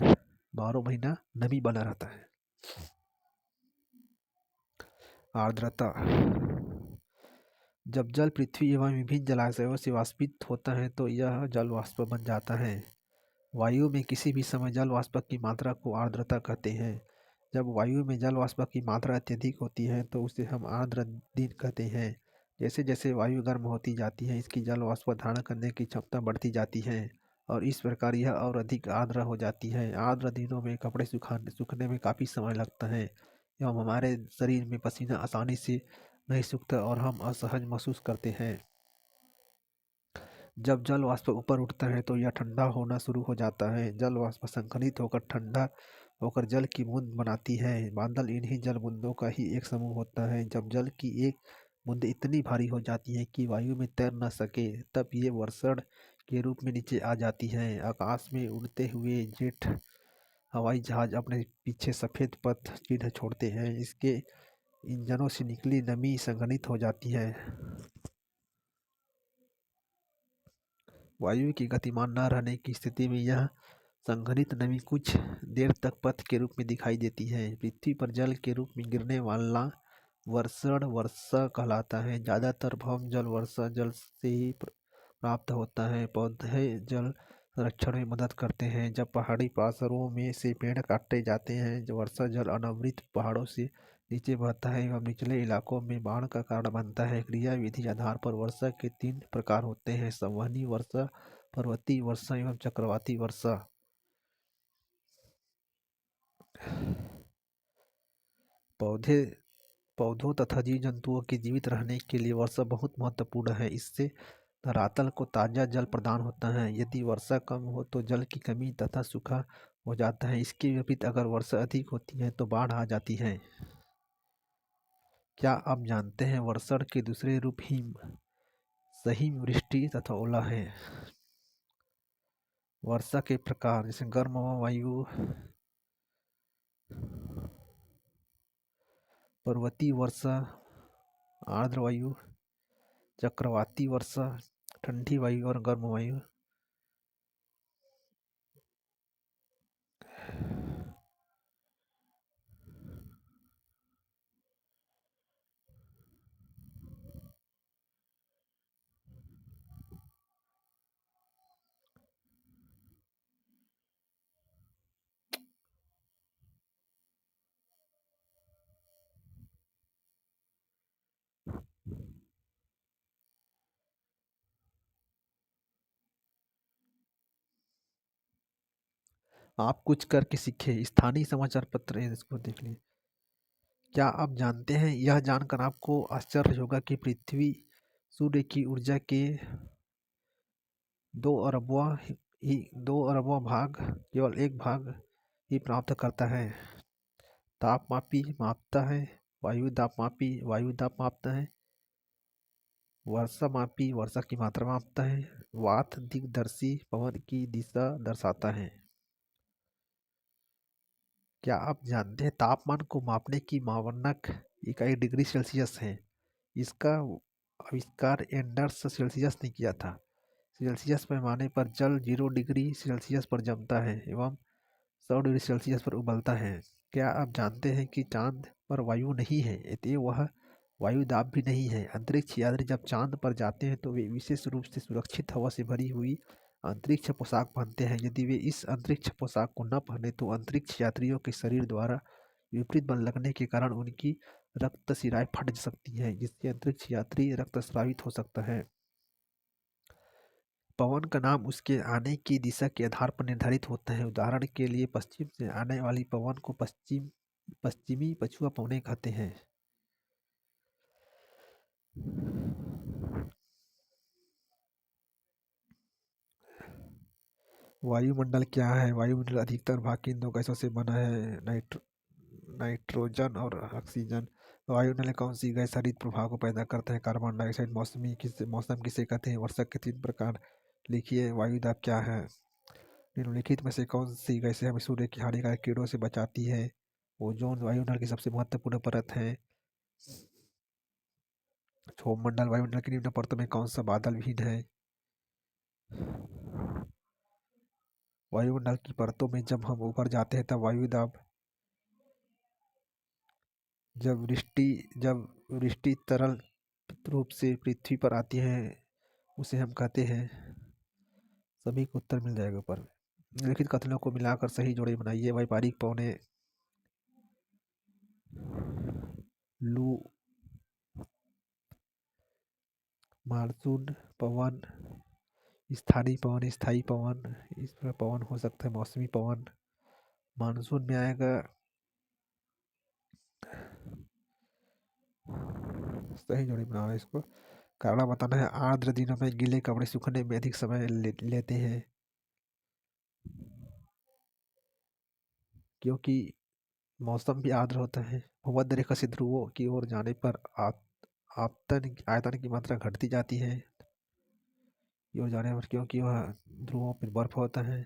12 महीना नमी बना रहता है। आर्द्रता। जब जल पृथ्वी एवं विभिन्न जलाशयों से वाष्पित होता है तो यह जल वाष्प बन जाता है। वायु में किसी भी समय जल वाष्प की मात्रा को आर्द्रता कहते हैं। जब वायु में जल वाष्प की मात्रा अत्यधिक होती है तो उसे हम आर्द्र दिन कहते हैं। जैसे जैसे वायु गर्म होती जाती है, इसकी जल वाष्प धारण करने की क्षमता बढ़ती जाती है और इस प्रकार यह और अधिक आर्द्र हो जाती है। आर्द्र दिनों में कपड़े सूखने में काफ़ी समय लगता है एवं हमारे शरीर में पसीना आसानी से नहीं सूखता और हम असहज महसूस करते हैं। जब जल वाष्प ऊपर उठता है तो यह ठंडा होना शुरू हो जाता है। जल वाष्प संघनित होकर ठंडा होकर जल की बूंद बनाती है। बादल इन्हीं जल बूंदों का ही एक समूह होता है। जब जल की एक बूंद इतनी भारी हो जाती है कि वायु में तैर न सके तब ये वर्षण के रूप में नीचे आ जाती है। आकाश में उड़ते हुए जेट हवाई जहाज अपने पीछे सफ़ेद पथ चिन्ह छोड़ते हैं। इसके इंजनों से निकली नमी संघनित हो जाती है। वायु के गतिमान न रहने की स्थिति में यह संघनित नमी कुछ देर तक पथ के रूप में दिखाई देती है। पृथ्वी पर जल के रूप में गिरने वाला वर्षण वर्षा कहलाता है। ज़्यादातर भौम जल वर्षा जल से ही प्राप्त होता है। पौधे जल संरक्षण में मदद करते हैं। जब पहाड़ी पार्श्वों में से पेड़ काटे जाते हैं, जो वर्षा जल अनावृत पहाड़ों से नीचे बहता है एवं निचले इलाकों में बाढ़ का कारण बनता है। क्रिया विधि आधार पर वर्षा के 3 प्रकार होते हैं: संवहनी वर्षा, पर्वतीय वर्षा एवं चक्रवाती वर्षा। पौधों तथा जीव जंतुओं के जीवित रहने के लिए वर्षा बहुत महत्वपूर्ण है। इससे धरातल को ताज़ा जल प्रदान होता है। यदि वर्षा कम हो तो जल की कमी तथा सूखा हो जाता है। इसके विपरीत अगर वर्षा अधिक होती है तो बाढ़ आ जाती है। क्या आप जानते हैं वर्षण के दूसरे रूप सही वृष्टि तथा ओला है? वर्षा के प्रकार जैसे गर्म वायु, पर्वतीय वर्षा, आर्द्र वायु, चक्रवाती वर्षा, ठंडी वायु और गर्म वायु। आप कुछ करके सीखे। स्थानीय समाचार पत्र है, इसको देख लीजिए। क्या आप जानते हैं, यह जानकर आपको आश्चर्य होगा कि पृथ्वी सूर्य की ऊर्जा के 2 अरबवां भाग केवल 1 भाग ही प्राप्त करता है। तापमापी मापता है, वायु दाब मापता है, वर्षा मापी वर्षा की मात्रा मापता है, वात दिग्दर्शी पवन की दिशा दर्शाता है। क्या आप जानते हैं तापमान को मापने की मानक इकाई डिग्री सेल्सियस है? इसका आविष्कार एंडर्स सेल्सियस ने किया था। सेल्सियस पैमाने पर जल 0 डिग्री सेल्सियस पर जमता है एवं 100 डिग्री सेल्सियस पर उबलता है। क्या आप जानते हैं कि चांद पर वायु नहीं है, अतएव वह वायु दाब भी नहीं है। अंतरिक्ष यात्री जब चांद पर जाते हैं तो वे विशेष रूप से सुरक्षित हवा से भरी हुई अंतरिक्ष पोशाक पहनते हैं। यदि वे इस अंतरिक्ष पोशाक को न पहने तो अंतरिक्ष यात्रियों के शरीर द्वारा विपरीत बल लगने के कारण उनकी रक्त शिराएं फट सकती है, जिससे अंतरिक्ष यात्री रक्तस्रावित हो सकता है। पवन का नाम उसके आने की दिशा के आधार पर निर्धारित होता है। उदाहरण के लिए पश्चिम से आने वाली पवन को पश्चिमी पछुआ पवनें कहते हैं। वायुमंडल क्या है? वायुमंडल अधिकतर भाग किन दो गैसों से बना है? नाइट्रोजन और ऑक्सीजन। वायुमंडल में कौन सी गैस हरित प्रभाव को पैदा करता है? Carbon dioxide. मौसम किसे कहते हैं? वर्षा के 3 प्रकार लिखिए। वायुदाब क्या है? निम्नलिखित में से कौन सी गैसें हमें सूर्य की हानिकारक किरणों से बचाती है? ओजोन वायुमंडल की सबसे महत्वपूर्ण परत है। क्षोभमंडल। वायुमंडल की निम्न परतों में कौन सा बादल विहीन है? वायुमंडल की परतों में जब हम ऊपर जाते हैं तब वायुदाब, जब वृष्टि तरल रूप से पृथ्वी पर आती है उसे हम कहते हैं। सभी को उत्तर मिल जाएगा ऊपर। निम्नलिखित कथनों को मिलाकर सही जोड़े बनाइए। व्यापारिक पौने लू, मानसून पवन, स्थानीय पवन, स्थायी पवन। इस पर पवन हो सकता है मौसमी पवन। मानसून में आएगा, सही जोड़ी बनाना है इसको। कारण बताना है। आर्द्र दिनों में गीले कपड़े सूखने में अधिक समय लेते हैं, क्योंकि मौसम भी आर्द्र होता है। भूमध्य रेखा से ध्रुवों की ओर जाने पर आयतन की मात्रा घटती जाती है, की ओर जाने पर, क्योंकि वह ध्रुवों पर बर्फ होता है।